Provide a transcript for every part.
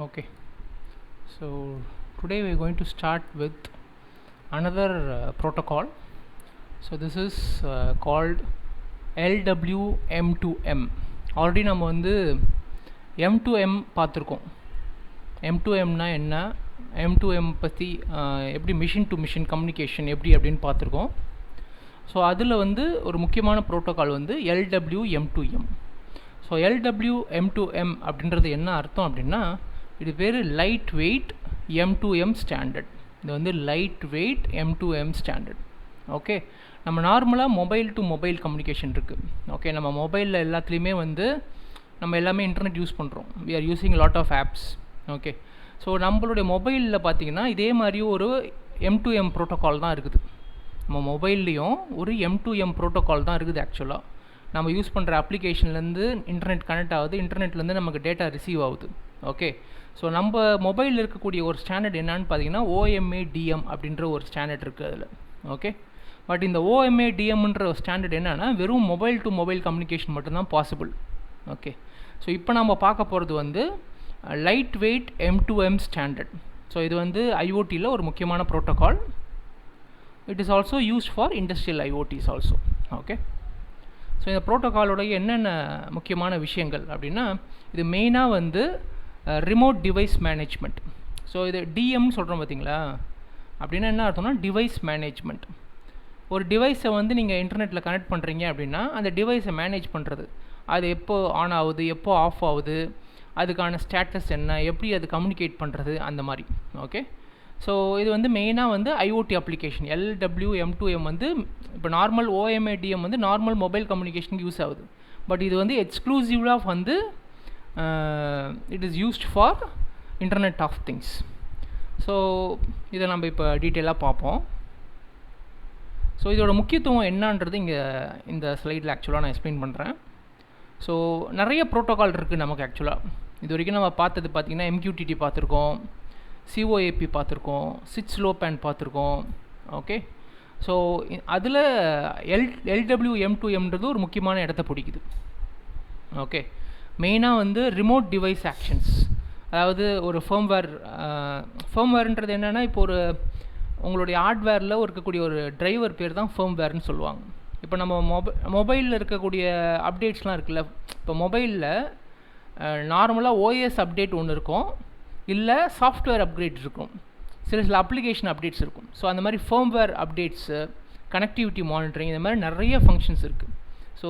Okay, so today we are going to start with another protocol. So this is called LWM2M. Already நம்ம வந்து M2M பார்த்துருக்கோம். M2Mனா என்ன, M2M பற்றி எப்படி machine to machine communication எப்படி அப்படின்னு பார்த்துருக்கோம். ஸோ அதில் வந்து ஒரு முக்கியமான ப்ரோட்டோக்கால் வந்து LWM2M. ஸோ LWM2M அப்படின்றது என்ன அர்த்தம் அப்படின்னா, இது பேர் லைட் வெயிட் M2M ஸ்டாண்டர்ட். இது வந்து light weight M2M standard. Okay, நம்ம நார்மலாக மொபைல் டு மொபைல் கம்யூனிகேஷன் இருக்குது. ஓகே, நம்ம மொபைலில் எல்லாத்துலேயுமே வந்து நம்ம எல்லாமே இன்டர்நெட் யூஸ் பண்ணுறோம். We are using lot of apps. Okay, so நம்மளுடைய மொபைலில் பார்த்திங்கன்னா இதே மாதிரி ஒரு M2M ப்ரோட்டோக்கால் தான் இருக்குது. நம்ம மொபைல்லையும் ஒரு M2M ப்ரோட்டோக்கால் தான் இருக்குது. ஆக்சுவலாக நம்ம யூஸ் பண்ணுற அப்ளிகேஷன்லேருந்து இன்டர்நெட் கனெக்ட் ஆகுது, இன்டர்நெட்லேருந்து நமக்கு டேட்டா ரிசீவ் ஆகுது. ஓகே, ஸோ நம்ம மொபைலில் இருக்கக்கூடிய ஒரு ஸ்டாண்டர்ட் என்னன்னு பார்த்தீங்கன்னா OMADM அப்படின்ற ஒரு ஸ்டாண்டர்ட் இருக்குது அதில். ஓகே, பட் இந்த OMADMன்ற ஸ்டாண்டர்ட் என்னென்னா வெறும் மொபைல் டு மொபைல் கம்யூனிகேஷன் மட்டும்தான் பாசிபிள். ஓகே, ஸோ இப்போ நம்ம பார்க்க போகிறது வந்து light weight M2M standard. So இது வந்து ஐஓடியில் ஒரு முக்கியமான protocol. It is also used for industrial IoTs also. Okay, so இந்த ப்ரோட்டோக்காலோடைய என்னென்ன முக்கியமான விஷயங்கள் அப்படின்னா, இது மெயினாக வந்து ரிமோட் டிவைஸ் மேனேஜ்மெண்ட். ஸோ இது டிஎம்னு சொல்கிறோம் பார்த்தீங்களா, அப்படின்னா என்ன அர்த்தம்னா டிவைஸ் மேனேஜ்மெண்ட். ஒரு டிவைஸை வந்து நீங்கள் இன்டர்நெட்டில் கனெக்ட் பண்ணுறீங்க அப்படின்னா அந்த டிவைஸை மேனேஜ் பண்ணுறது, அது எப்போ ஆன் ஆகுது, எப்போ ஆஃப் ஆகுது, அதுக்கான ஸ்டேட்டஸ் என்ன, எப்படி அது கம்யூனிகேட் பண்ணுறது, அந்த மாதிரி. ஓகே, ஸோ இது வந்து மெயினாக வந்து ஐஓடி அப்ளிகேஷன். LWM2M வந்து இப்போ நார்மல் OMADM வந்து நார்மல் மொபைல் கம்யூனிகேஷனுக்கு யூஸ் ஆகுது. பட் இது வந்து எக்ஸ்க்ளூசிவாக வந்து it is used for internet of things. So இதை நம்ம இப்போ டீட்டெயிலாக பார்ப்போம். ஸோ இதோட முக்கியத்துவம் என்னன்றது இங்கே இந்த ஸ்லைடில் ஆக்சுவலாக நான் எக்ஸ்பிளைன் பண்ணுறேன். ஸோ நிறைய ப்ரோட்டோக்கால் இருக்குது நமக்கு. ஆக்சுவலாக இது வரைக்கும் நம்ம பார்த்தது பார்த்திங்கன்னா MQTT பார்த்துருக்கோம், COAP பார்த்துருக்கோம், SWITCH-LOWPAN பார்த்துருக்கோம். ஓகே, ஸோ அதில் LWM2Mன்றது ஒரு முக்கியமான இடத்த பிடிக்குது. ஓகே, மெயினாக வந்து ரிமோட் டிவைஸ் ஆக்ஷன்ஸ், அதாவது ஒரு ஃபர்ம்வேர்ன்றது என்னென்னா, இப்போ ஒரு உங்களுடைய ஹார்ட்வேரில் இருக்கக்கூடிய ஒரு டிரைவர் பேர் தான் ஃபர்ம்வேர்னு சொல்லுவாங்க. இப்போ நம்ம மொபைலில் இருக்கக்கூடிய அப்டேட்ஸ்லாம் இருக்குல்ல, இப்போ மொபைலில் நார்மலாக OS அப்டேட் ஒன்று இருக்கும், இல்லை சாஃப்ட்வேர் அப்கிரேட் இருக்கும், சில அப்ளிகேஷன் அப்டேட்ஸ் இருக்கும். ஸோ அந்த மாதிரி ஃபர்ம்வேர் அப்டேட்ஸு, கனெக்டிவிட்டி மானிட்டரிங், இந்த மாதிரி நிறைய ஃபங்க்ஷன்ஸ் இருக்குது. So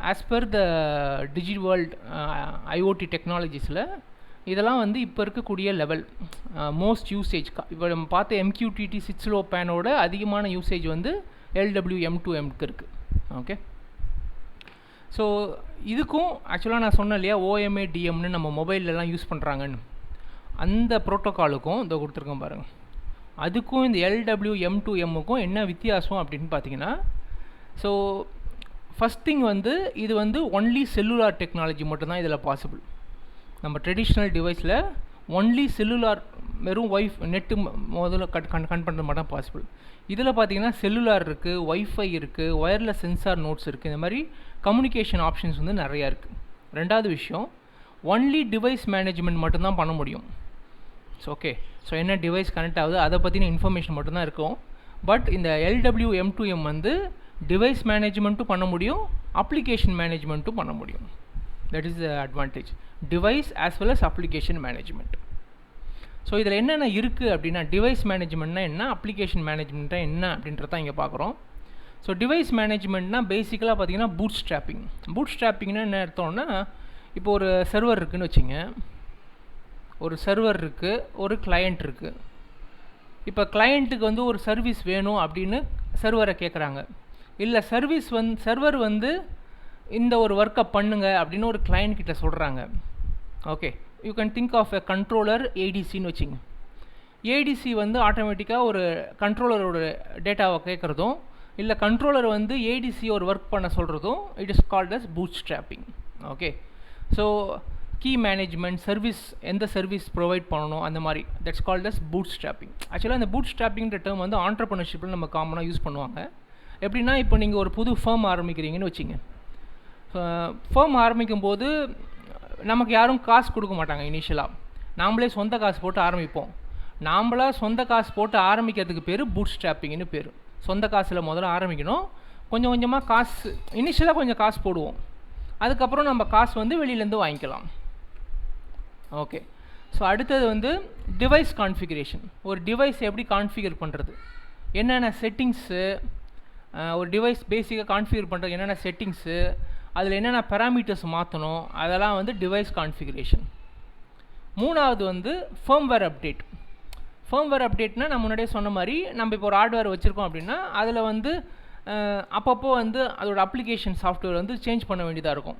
as per the digital world IoT டெக்னாலஜிஸில் இதெல்லாம் வந்து இப்போ இருக்கக்கூடிய லெவல் மோஸ்ட் யூசேஜ். இப்போ நம்ம பார்த்த MQTT SWITCH-LOWPAN அதிகமான யூசேஜ் வந்து LWM2Mக்கு இருக்குது. ஓகே, ஸோ இதுக்கும் ஆக்சுவலாக நான் சொன்னேன் இல்லையா, OMADMனு நம்ம மொபைல்லலாம் யூஸ் பண்ணுறாங்கன்னு, அந்த ப்ரோட்டோக்காலுக்கும் இதை கொடுத்துருக்கோம் பாருங்கள், அதுக்கும் இந்த LWM2Mக்கும் என்ன வித்தியாசம் அப்படின்னு பார்த்தீங்கன்னா, ஸோ ஃபஸ்ட் திங் வந்து இது வந்து ஒன்லி செல்லுலார் டெக்னாலஜி மட்டும்தான் இதில் பாசிபிள். நம்ம ட்ரெடிஷ்னல் டிவைஸில் ஒன்லி செல்லுலார், வெறும் நெட்டு முதல்ல கன் பண்ணுறது மட்டும் பாசிபிள். இதில் பார்த்தீங்கன்னா செல்லுலார் இருக்குது, வைஃபை இருக்குது, ஒயர்லெஸ் சென்சார் நோட்ஸ் இருக்குது, இந்த மாதிரி கம்யூனிகேஷன் ஆப்ஷன்ஸ் வந்து நிறையா இருக்குது. ரெண்டாவது விஷயம், ஒன்லி டிவைஸ் மேனேஜ்மெண்ட் மட்டும்தான் பண்ண முடியும். ஸோ ஓகே, ஸோ என்ன டிவைஸ் கனெக்ட் ஆகுது அதை பற்றின இன்ஃபர்மேஷன் மட்டும்தான் இருக்கும். பட் இந்த LWM2M வந்து டிவைஸ் மேனேஜ்மெண்ட்டும் பண்ண முடியும், அப்ளிகேஷன் மேனேஜ்மெண்ட்டும் பண்ண முடியும். That is the advantage, device as well as application management. So இதில் என்னென்ன இருக்குது அப்படின்னா, டிவைஸ் மேனேஜ்மெண்ட்னா என்ன, அப்ளிகேஷன் மேனேஜ்மெண்ட்டாக என்ன அப்படின்றத இங்கே பார்க்குறோம். ஸோ டிவைஸ் மேனேஜ்மெண்ட்னா பேசிக்கலாக பார்த்தீங்கன்னா பூட் ஸ்ட்ராப்பிங். பூட் ஸ்ட்ராப்பிங்னா என்ன அர்த்தம்னா, இப்போ ஒரு சர்வர் இருக்குதுன்னு வச்சுங்க, ஒரு சர்வர் இருக்குது, ஒரு கிளையண்ட் இருக்குது. இப்போ கிளையண்ட்டுக்கு வந்து ஒரு சர்வீஸ் வேணும் அப்படின்னு சர்வரை கேட்குறாங்க, இல்லை சர்வர் வந்து இந்த ஒரு ஒர்க்கை பண்ணுங்க அப்படின்னு ஒரு கிளையண்ட் கிட்ட சொல்கிறாங்க. Okay, you can think of a controller ADCன்னு வச்சுங்க. ADC வந்து ஆட்டோமேட்டிக்காக ஒரு கண்ட்ரோலரோட டேட்டாவை கேட்குறதும், இல்லை கண்ட்ரோலர் வந்து ADC ஒரு ஒர்க் பண்ண சொல்கிறதும், it is called as bootstrapping. Okay, so key management, service, எந்த சர்வீஸ் ப்ரொவைட் பண்ணணும், அந்த மாதிரி, that's called as bootstrapping. ஆக்சுவலாக இந்த பூட் ஸ்ட்ராப்பிங்கிற டேர்ம் வந்து ஆண்டர்ப்ரனர்ஷிப்பில் நம்ம காமனாக யூஸ் பண்ணுவாங்க. எப்படின்னா, இப்போ நீங்கள் ஒரு புது ஃபர்ம் ஆரம்பிக்கிறீங்கன்னு வச்சுங்க. ஃபர்ம் ஆரம்பிக்கும் போது நமக்கு யாரும் காசு கொடுக்க மாட்டாங்க. இனிஷியலாக நாம்ளே சொந்த காசு போட்டு ஆரம்பிப்போம். நாம்ளாக சொந்த காசு போட்டு ஆரம்பிக்கிறதுக்கு பேர் பூட் ஸ்ட்ராப்பிங்னு பேர். சொந்த காசில் முதல்ல ஆரம்பிக்கணும். கொஞ்சம் கொஞ்சமாக காசு இனிஷியலாக கொஞ்சம் காசு போடுவோம். அதுக்கப்புறம் நம்ம காசு வந்து வெளியிலேருந்து வாங்கிக்கலாம். ஓகே. ஸோ அடுத்தது வந்து டிவைஸ் கான்ஃபிகரேஷன். ஒரு டிவைஸ் எப்படி கான்ஃபிகர் பண்ணுறது, என்னென்ன செட்டிங்ஸு, ஒரு டிவைஸ் பேசிக்காக கான்ஃபிகர் பண்ணுறது என்னென்ன செட்டிங்ஸு, அதில் என்னென்ன பேராமீட்டர்ஸ் மாற்றணும், அதெல்லாம் வந்து டிவைஸ் கான்ஃபிகரேஷன். மூணாவது வந்து ஃபர்ம்வேர் அப்டேட். ஃபர்ம்வேர் அப்டேட்னால் நான் முன்னாடியே சொன்ன மாதிரி நம்ம இப்போ ஒரு ஹார்ட்வேர் வச்சுருக்கோம் அப்படின்னா அதில் வந்து அப்பப்போ வந்து அதோட அப்ளிகேஷன் சாஃப்ட்வேர் வந்து சேஞ்ச் பண்ண வேண்டியதாக இருக்கும்.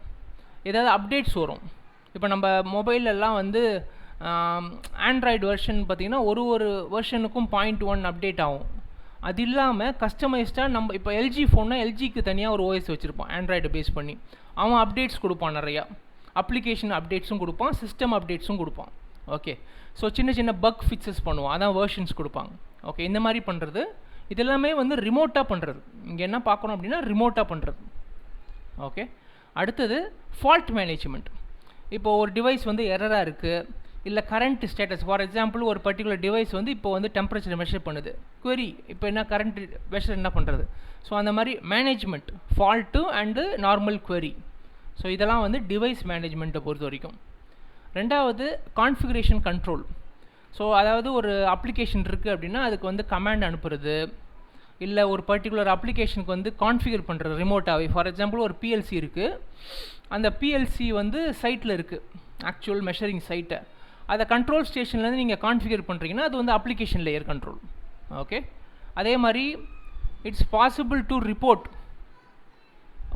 ஏதாவது அப்டேட்ஸ் வரும். இப்போ நம்ம மொபைலெல்லாம் வந்து ஆண்ட்ராய்டு வெர்ஷன் பார்த்திங்கன்னா ஒரு வெர்ஷனுக்கும் 0.1 அப்டேட் ஆகும். அது இல்லாமல் கஸ்டமைஸ்டாக நம்ம இப்போ எல்ஜி ஃபோன்னா எல்ஜிக்கு தனியாக ஒரு ஓஎஸ் வச்சுருப்பான் ஆண்ட்ராய்டு பேஸ் பண்ணி. அவன் அப்டேட்ஸ் கொடுப்பான், நிறையா அப்ளிகேஷன் அப்டேட்ஸும் கொடுப்பான், சிஸ்டம் அப்டேட்ஸும் கொடுப்பான். ஓகே. ஸோ சின்ன சின்ன பக் ஃபிக்ஸஸ் பண்ணுவான், அதான் வெர்ஷன்ஸ் கொடுப்பாங்க. ஓகே. இந்த மாதிரி பண்ணுறது இதெல்லாமே வந்து ரிமோட்டாக பண்ணுறது. இங்கே என்ன பார்க்கணும் அப்படின்னா ரிமோட்டாக பண்ணுறது. ஓகே. அடுத்தது ஃபால்ட் மேனேஜ்மெண்ட். இப்போ ஒரு டிவைஸ் வந்து எரராக இருக்குது, இல்லை கரண்ட் ஸ்டேட்டஸ், ஃபார் எக்ஸாம்பிள் ஒரு பர்டிகுலர் டிவைஸ் வந்து இப்போ வந்து டெம்பரேச்சர் மெஷர் பண்ணுது, query இப்போ என்ன கரண்ட் மெஷர் என்ன பண்ணுறது. ஸோ அந்த மாதிரி management fault and normal query. So இதெல்லாம் வந்து டிவைஸ் மேனேஜ்மெண்ட்டை பொறுத்த வரைக்கும். ரெண்டாவது கான்ஃபிகரேஷன் கண்ட்ரோல். ஸோ அதாவது ஒரு அப்ளிகேஷன் இருக்குது அப்படின்னா அதுக்கு வந்து கமாண்ட் அனுப்புறது, இல்லை ஒரு பர்டிகுலர் அப்ளிகேஷனுக்கு வந்து கான்ஃபிகர் பண்ணுறது ரிமோட்டாகவே. ஃபார் எக்ஸாம்பிள் ஒரு பிஎல்சி இருக்குது, அந்த பிஎல்சி வந்து சைட்டில் இருக்குது, ஆக்சுவல் மெஷரிங் சைட்டை, அதை கண்ட்ரோல் ஸ்டேஷன்லேருந்து நீங்கள் கான்ஃபிகர் பண்ணுறீங்கன்னா அது வந்து அப்ளிகேஷன் லேயர் கண்ட்ரோல். ஓகே. அதே மாதிரி it's possible to report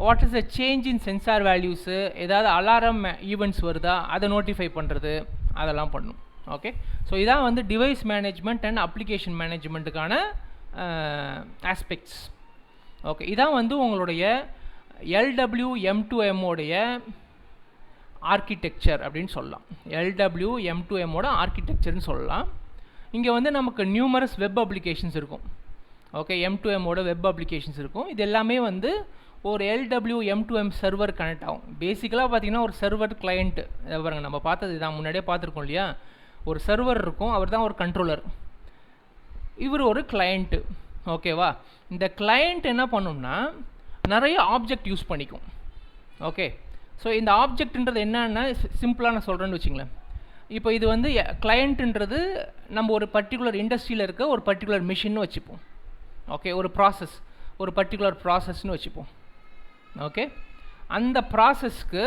what is a change in sensor values, ஏதாவது அலாரம் ஈவெண்ட்ஸ் வருதா அதை நோட்டிஃபை பண்ணுறது, அதெல்லாம் பண்ணும். ஓகே. ஸோ இதான் வந்து டிவைஸ் மேனேஜ்மெண்ட் அண்ட் அப்ளிகேஷன் மேனேஜ்மெண்ட்டுக்கான ஆஸ்பெக்ட்ஸ். ஓகே. இதான் வந்து உங்களுடைய LWM2M உடைய ஆர்கிடெக்சர் அப்படின்னு சொல்லலாம். LWM2M ஆர்கிடெக்சர்னு சொல்லலாம். இங்கே வந்து நமக்கு நியூமரஸ் வெப் அப்ளிகேஷன்ஸ் இருக்கும். ஓகே. M2M வெப் அப்ளிகேஷன்ஸ் இருக்கும். இது எல்லாமே வந்து ஒரு LWM2M சர்வர் கனெக்ட் ஆகும். பேசிக்கலாக பார்த்தீங்கன்னா ஒரு சர்வர் கிளையண்ட்டு பாருங்கள், நம்ம பார்த்தது இதான், முன்னாடியே பார்த்துருக்கோம் இல்லையா. ஒரு சர்வர் இருக்கும், அவர் தான் ஒரு கண்ட்ரோலர், இவர் ஒரு கிளையண்ட்டு. ஓகேவா. இந்த கிளையண்ட் என்ன பண்ணுன்னா நிறைய ஆப்ஜெக்ட் யூஸ் பண்ணிக்கும். ஓகே. ஸோ இந்த ஆப்ஜெக்ட்ன்றது என்னன்னா சிம்பிளாக நான் சொல்கிறேன்னு வச்சுங்களேன். இப்போ இது வந்து கிளையண்ட்டுன்றது நம்ம ஒரு பர்டிகுலர் இண்டஸ்ட்ரியில் இருக்க ஒரு பர்டிகுலர் மிஷின்னு வச்சுப்போம். ஓகே. ஒரு ப்ராசஸ், ஒரு பர்டிகுலர் ப்ராசஸ்ன்னு வச்சுப்போம். ஓகே. அந்த ப்ராசஸ்க்கு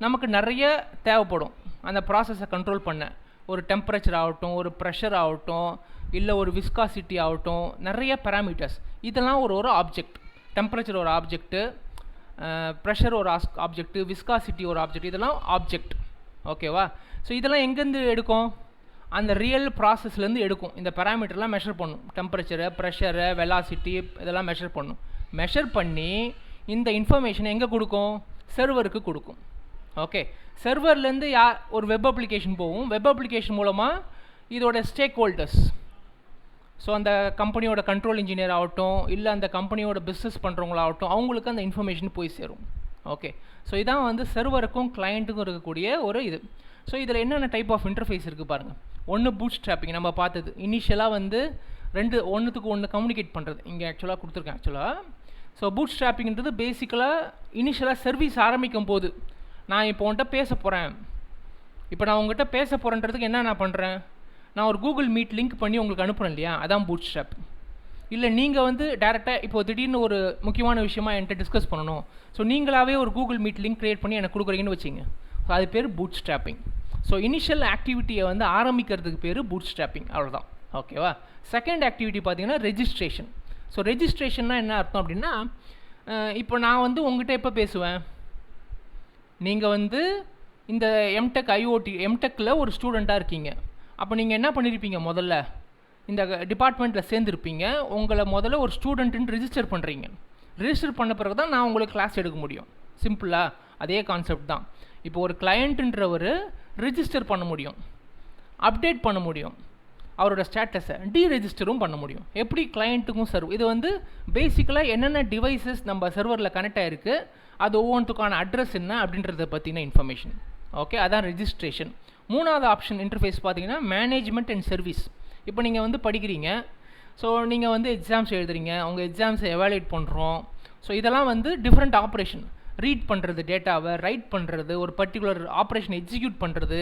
நமக்கு நிறைய தேவைப்படும். அந்த ப்ராசஸை கண்ட்ரோல் பண்ண ஒரு டெம்பரேச்சர் ஆகட்டும், ஒரு ப்ரெஷர் ஆகட்டும், இல்லை ஒரு விஸ்காசிட்டி ஆகட்டும், நிறைய பேராமீட்டர்ஸ். இதெல்லாம் ஒரு ஆப்ஜெக்ட். டெம்பரேச்சர் ஒரு ஆப்ஜெக்ட்டு, ப்ரெஷர் ஒரு ஆப்ஜெக்ட்டு, விஸ்காசிட்டி ஒரு ஆப்ஜெக்ட், இதெல்லாம் ஆப்ஜெக்ட். ஓகேவா. ஸோ இதெல்லாம் எங்கேருந்து எடுக்கும், அந்த ரியல் ப்ராசஸ்லேருந்து எடுக்கும். இந்த பேராமீட்டர்லாம் மெஷர் பண்ணும், டெம்பரேச்சரை, ப்ரெஷரை, வெலாசிட்டி இதெல்லாம் மெஷர் பண்ணும். மெஷர் பண்ணி இந்த இன்ஃபர்மேஷன் எங்கே கொடுக்கும், சர்வருக்கு கொடுக்கும். ஓகே. சர்வர்லேருந்து ஒரு வெப் அப்ளிகேஷன் போகும். வெப் அப்ளிகேஷன் மூலமாக இதோட ஸ்டேக் ஹோல்டர்ஸ், ஸோ அந்த கம்பெனியோட கண்ட்ரோல் இன்ஜினியர் ஆகட்டும், இல்லை அந்த கம்பெனியோட பிஸ்னஸ் பண்ணுறவங்களாகட்டும், அவங்களுக்கு அந்த இன்ஃபர்மேஷன் போய் சேரும். ஓகே. ஸோ இதான் வந்து சர்வருக்கும் கிளையண்ட்டுக்கும் இருக்கக்கூடிய ஒரு இது. ஸோ இதில் என்னென்ன டைப் ஆஃப் இன்டர்ஃபேஸ் இருக்குது பாருங்கள். ஒன்று பூட் ஸ்ட்ராப்பிங் நம்ம பார்த்தது. இனிஷியலாக வந்து ஒன்றுத்துக்கு ஒன்று கம்யூனிகேட் பண்ணுறது இங்கே ஆக்சுவலாக கொடுத்துருக்கேன் ஆக்சுவலாக. ஸோ பூட் ஸ்ட்ராப்பிங்கிறது பேசிக்கலாக இனிஷியலாக சர்வீஸ் ஆரம்பிக்கும் போது நான் இப்போ உங்கள்கிட்ட பேச போகிறேன். இப்போ நான் உங்கள்கிட்ட பேச போகிறேன்றதுக்கு என்ன நான் பண்ணுறேன், நான் ஒரு கூகுள் மீட் லிங்க் பண்ணி உங்களுக்கு அனுப்புகிறேன் இல்லையா, அதான் பூட் ஸ்ட்ராப். இல்லை நீங்கள் வந்து டேரெக்டாக இப்போ திடீர்னு ஒரு முக்கியமான விஷயமா என்கிட்ட டிஸ்கஸ் பண்ணணும், ஸோ நீங்களாகவே ஒரு கூகுள் மீட் லிங்க் க்ரியேட் பண்ணி எனக்கு கொடுக்குறீங்கன்னு வச்சிங்க, ஸோ அது பேர் பூட் ஸ்ட்ராப்பிங். ஸோ இனிஷியல் ஆக்டிவிட்டியை வந்து ஆரம்பிக்கிறதுக்கு பேர் பூட் ஸ்ட்ராப்பிங், அவ்வளோதான். ஓகேவா. செகண்ட் ஆக்டிவிட்டி பார்த்தீங்கன்னா ரெஜிஸ்ட்ரேஷன். ஸோ ரெஜிஸ்ட்ரேஷன்னா என்ன அர்த்தம் அப்படின்னா, இப்போ நான் வந்து உங்கள்கிட்ட எப்போ பேசுவேன், நீங்கள் வந்து இந்த எம்டெக்கில் ஒரு ஸ்டூடெண்ட்டாக இருக்கீங்க. அப்போ நீங்கள் என்ன பண்ணியிருப்பீங்க, முதல்ல இந்த டிபார்ட்மெண்ட்டில் சேர்ந்துருப்பீங்க. உங்களை முதல்ல ஒரு ஸ்டூடெண்ட்டுன்னு ரிஜிஸ்டர் பண்ணுறீங்க. ரிஜிஸ்டர் பண்ண பிறகு தான் நான் உங்களுக்கு கிளாஸ் எடுக்க முடியும். சிம்பிளாக அதே கான்செப்ட் தான். இப்போ ஒரு கிளையண்ட்டுன்றவர் ரிஜிஸ்டர் பண்ண முடியும், அப்டேட் பண்ண முடியும், அவரோட ஸ்டேட்டஸை டீரெஜிஸ்டரும் பண்ண முடியும். எப்படி கிளையண்ட்டுக்கும் சர்வர். இது வந்து பேசிக்கலாக என்னென்ன டிவைசஸ் நம்ம சர்வரில் கனெக்ட் ஆகிருக்கு, அது ஒவ்வொன்றுக்கான அட்ரஸ் என்ன அப்படின்றத பற்றின இன்ஃபர்மேஷன். ஓகே, அதான் ரெஜிஸ்ட்ரேஷன். மூணாவது ஆப்ஷன் இன்டர்ஃபேஸ் பார்த்தீங்கன்னா மேனேஜ்மெண்ட் அண்ட் சர்வீஸ். இப்போ நீங்கள் வந்து படிக்கிறீங்க, ஸோ நீங்கள் வந்து எக்ஸாம்ஸ் எழுதுறீங்க, உங்கள் எக்ஸாம்ஸை எவாலுவேட் பண்ணுறோம். ஸோ இதெல்லாம் வந்து டிஃப்ரெண்ட் ஆப்ரேஷன். ரீட் பண்ணுறது, டேட்டாவை ரைட் பண்ணுறது, ஒரு பர்டிகுலர் ஆப்ரேஷனை எக்ஸிக்யூட் பண்ணுறது,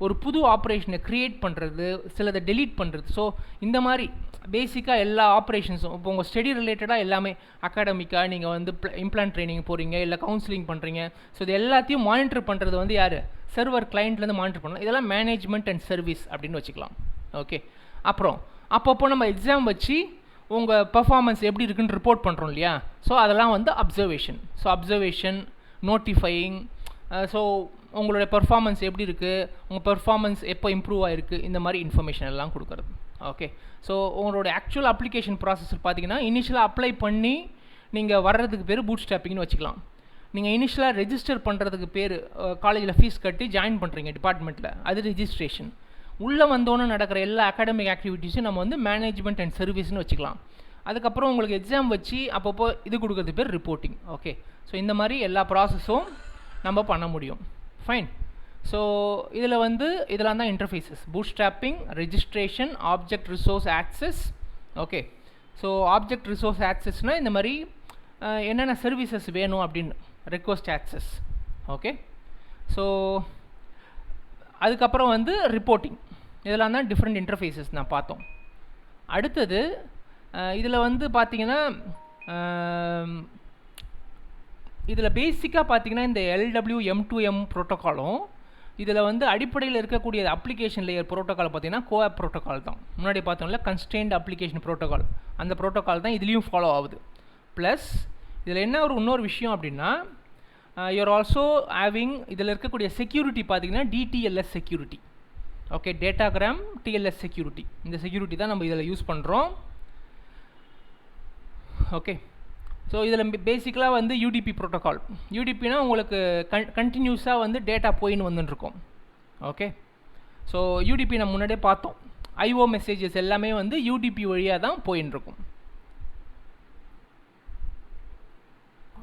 ஒரு புது ஆப்ரேஷனை க்ரியேட் பண்ணுறது, சிலதை டெலீட் பண்ணுறது. ஸோ இந்த மாதிரி பேசிக்காக எல்லா ஆப்ரேஷன்ஸும் இப்போ உங்கள் ஸ்டடி ரிலேட்டடாக எல்லாமே அகாடமிக்காக நீங்கள் வந்து இம்ப்ளான்ட் ட்ரைனிங் போகிறீங்க, இல்லை கவுன்சிலிங் பண்ணுறீங்க. ஸோ இது எல்லாத்தையும் மானிட்டர் பண்ணுறது வந்து யார்? சர்வர் கிளைண்ட்லேருந்து மானிட்டர் பண்ணலாம். இதெல்லாம் மேனேஜ்மெண்ட் அண்ட் சர்வீஸ் அப்படின்னு வச்சுக்கலாம். ஓகே, அப்புறம் அப்பப்போ நம்ம எக்ஸாம் வச்சு உங்கள் பர்ஃபார்மன்ஸ் எப்படி இருக்குன்னு ரிப்போர்ட் பண்ணுறோம் இல்லையா? ஸோ அதெல்லாம் வந்து அப்சர்வேஷன். ஸோ அப்சர்வேஷன், நோட்டிஃபையிங், ஸோ உங்களுடைய பர்ஃபார்மன்ஸ் எப்படி இருக்குது, உங்கள் பர்ஃபார்மன்ஸ் எப்போ இம்ப்ரூவ் ஆகிருக்கு, இந்த மாதிரி இன்ஃபர்மேஷன் எல்லாம் கொடுக்குறது. ஓகே, ஸோ உங்களோட ஆக்சுவல் அப்ளிகேஷன் ப்ராசஸ் பார்த்தீங்கன்னா இனிஷியலாக அப்ளை பண்ணி நீங்கள் வர்றதுக்கு பேர் பூட் ஸ்ட்ராப்பிங்னு வச்சுக்கலாம். நீங்கள் இனிஷியலாக ரெஜிஸ்டர் பண்ணுறதுக்கு பேர் காலேஜில் ஃபீஸ் கட்டி ஜாயின் பண்ணுறீங்க டிபார்ட்மெண்ட்டில், அது ரெஜிஸ்ட்ரேஷன். உள்ளே வந்தோன்னு நடக்கிற எல்லா அகாடமிக் ஆக்டிவிட்டீஸும் நம்ம வந்து மேனேஜ்மெண்ட் அண்ட் சர்வீஸ்னு வச்சுக்கலாம். அதுக்கப்புறம் உங்களுக்கு எக்ஸாம் வச்சு அப்பப்போ இது கொடுக்குறது பேர் ரிப்போர்ட்டிங். ஓகே, ஸோ இந்த மாதிரி எல்லா ப்ராசஸும் நம்ம பண்ண முடியும். ஃபைன். ஸோ இதில் வந்து இதெல்லாம் தான் interfaces: bootstrapping, registration, object resource access. Okay, so object resource ஆக்சஸ்னால் இந்த மாதிரி என்னென்ன சர்வீசஸ் வேணும் அப்படின்னு ரெக்வஸ்ட் ஆக்சஸ். ஓகே, ஸோ அதுக்கப்புறம் வந்து ரிப்போர்ட்டிங். இதெல்லாம் தான் டிஃப்ரெண்ட் இன்டர்ஃபேஸஸ் நான் பார்த்தோம். அடுத்தது இதில் வந்து பார்த்திங்கன்னா இதில் பேசிக்காக பார்த்திங்கன்னா இந்த LWM2M ப்ரோட்டோக்காலும் இதில் வந்து அடிப்படையில் இருக்கக்கூடிய அப்ளிகேஷன் லேயர் ப்ரோட்டோக்கால் பார்த்திங்கன்னா கோஆப் ப்ரோட்டோக்கால் தான். முன்னாடி பார்த்தோம்ல கன்ஸ்ட்ரெயின்ட் அப்ளிகேஷன் ப்ரோட்டோக்கால், அந்த ப்ரோட்டோக்கால் தான் இதுலேயும் ஃபாலோ ஆகுது. ப்ளஸ் இதில் என்ன இன்னொரு விஷயம் அப்படின்னா யூஆர் ஆல்சோ ஹேவிங் இதில் இருக்கக்கூடிய செக்யூரிட்டி பார்த்திங்கன்னா DTLS security. Okay, datagram TLS security. இந்த செக்யூரிட்டி தான் நம்ம இதில் யூஸ் பண்ணுறோம். ஓகே, ஸோ இதில் பேசிக்கலாக வந்து UDP ப்ரோட்டோக்கால். UDPனா உங்களுக்கு கண்டினியூஸாக வந்து டேட்டா போயின்னு வந்துட்டுருக்கோம். ஓகே, ஸோ UDP நம்ம முன்னாடியே பார்த்தோம். IO மெசேஜஸ் எல்லாமே வந்து UDP வழியாக தான் போயின்னு இருக்கும்.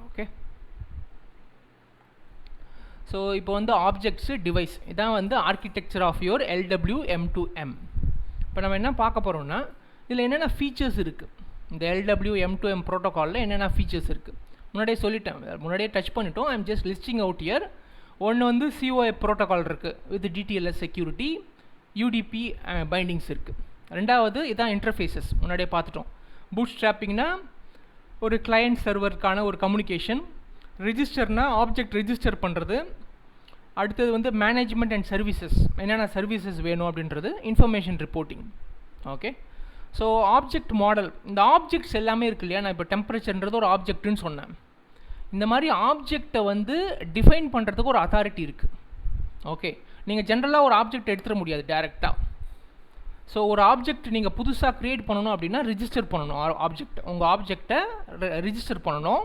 ஓகே, ஸோ இப்போ வந்து ஆப்ஜெக்ட்ஸு, டிவைஸ், இதான் வந்து ஆர்கிடெக்சர் ஆஃப் யுவர் LWM2M. இப்போ நம்ம என்ன பார்க்க போகிறோம்னா இதில் என்னென்ன ஃபீச்சர்ஸ் இருக்குது, இந்த LWM2M ப்ரோட்டோக்காலில் என்னென்ன ஃபீச்சர்ஸ் இருக்குது முன்னாடியே சொல்லிட்டேன், முன்னாடியே டச் பண்ணிட்டோம். I'm just listing out year. ஒன்று வந்து COAP ப்ரோட்டோக்கால் இருக்குது with DTLS security, UDP bindings இருக்குது. ரெண்டாவது இதான் இன்டர்ஃபேஸஸ், முன்னாடியே பார்த்துட்டோம். பூட் ஸ்ட்ராப்பிங்னா ஒரு கிளையண்ட் சர்வருக்கான ஒரு கம்யூனிகேஷன். ரெஜிஸ்டர்னா ஆப்ஜெக்ட் ரெஜிஸ்டர் பண்ணுறது. அடுத்தது வந்து மேனேஜ்மெண்ட் அண்ட் சர்வீசஸ், என்னென்ன சர்வீசஸ் வேணும் அப்படின்றது. Information reporting. Okay, so object model, இந்த ஆப்ஜெக்ட்ஸ் எல்லாமே இருக்கு இல்லையா? நான் இப்போ டெம்பரேச்சர்ன்றது ஒரு ஆப்ஜெக்ட்னு சொன்னேன். இந்த மாதிரி ஆப்ஜெக்டை வந்து டிஃபைன் பண்ணுறதுக்கு ஒரு அத்தாரிட்டி இருக்குது. ஓகே, நீங்கள் ஜென்ரலாக ஒரு ஆப்ஜெக்ட் எடுத்துட முடியாது டேரெக்டாக. ஸோ ஒரு ஆப்ஜெக்ட் நீங்கள் புதுசாக க்ரியேட் பண்ணணும் அப்படின்னா ரிஜிஸ்டர் பண்ணணும். ஆப்ஜெக்ட், உங்கள் ஆப்ஜெக்டை ரிஜிஸ்டர் பண்ணணும்.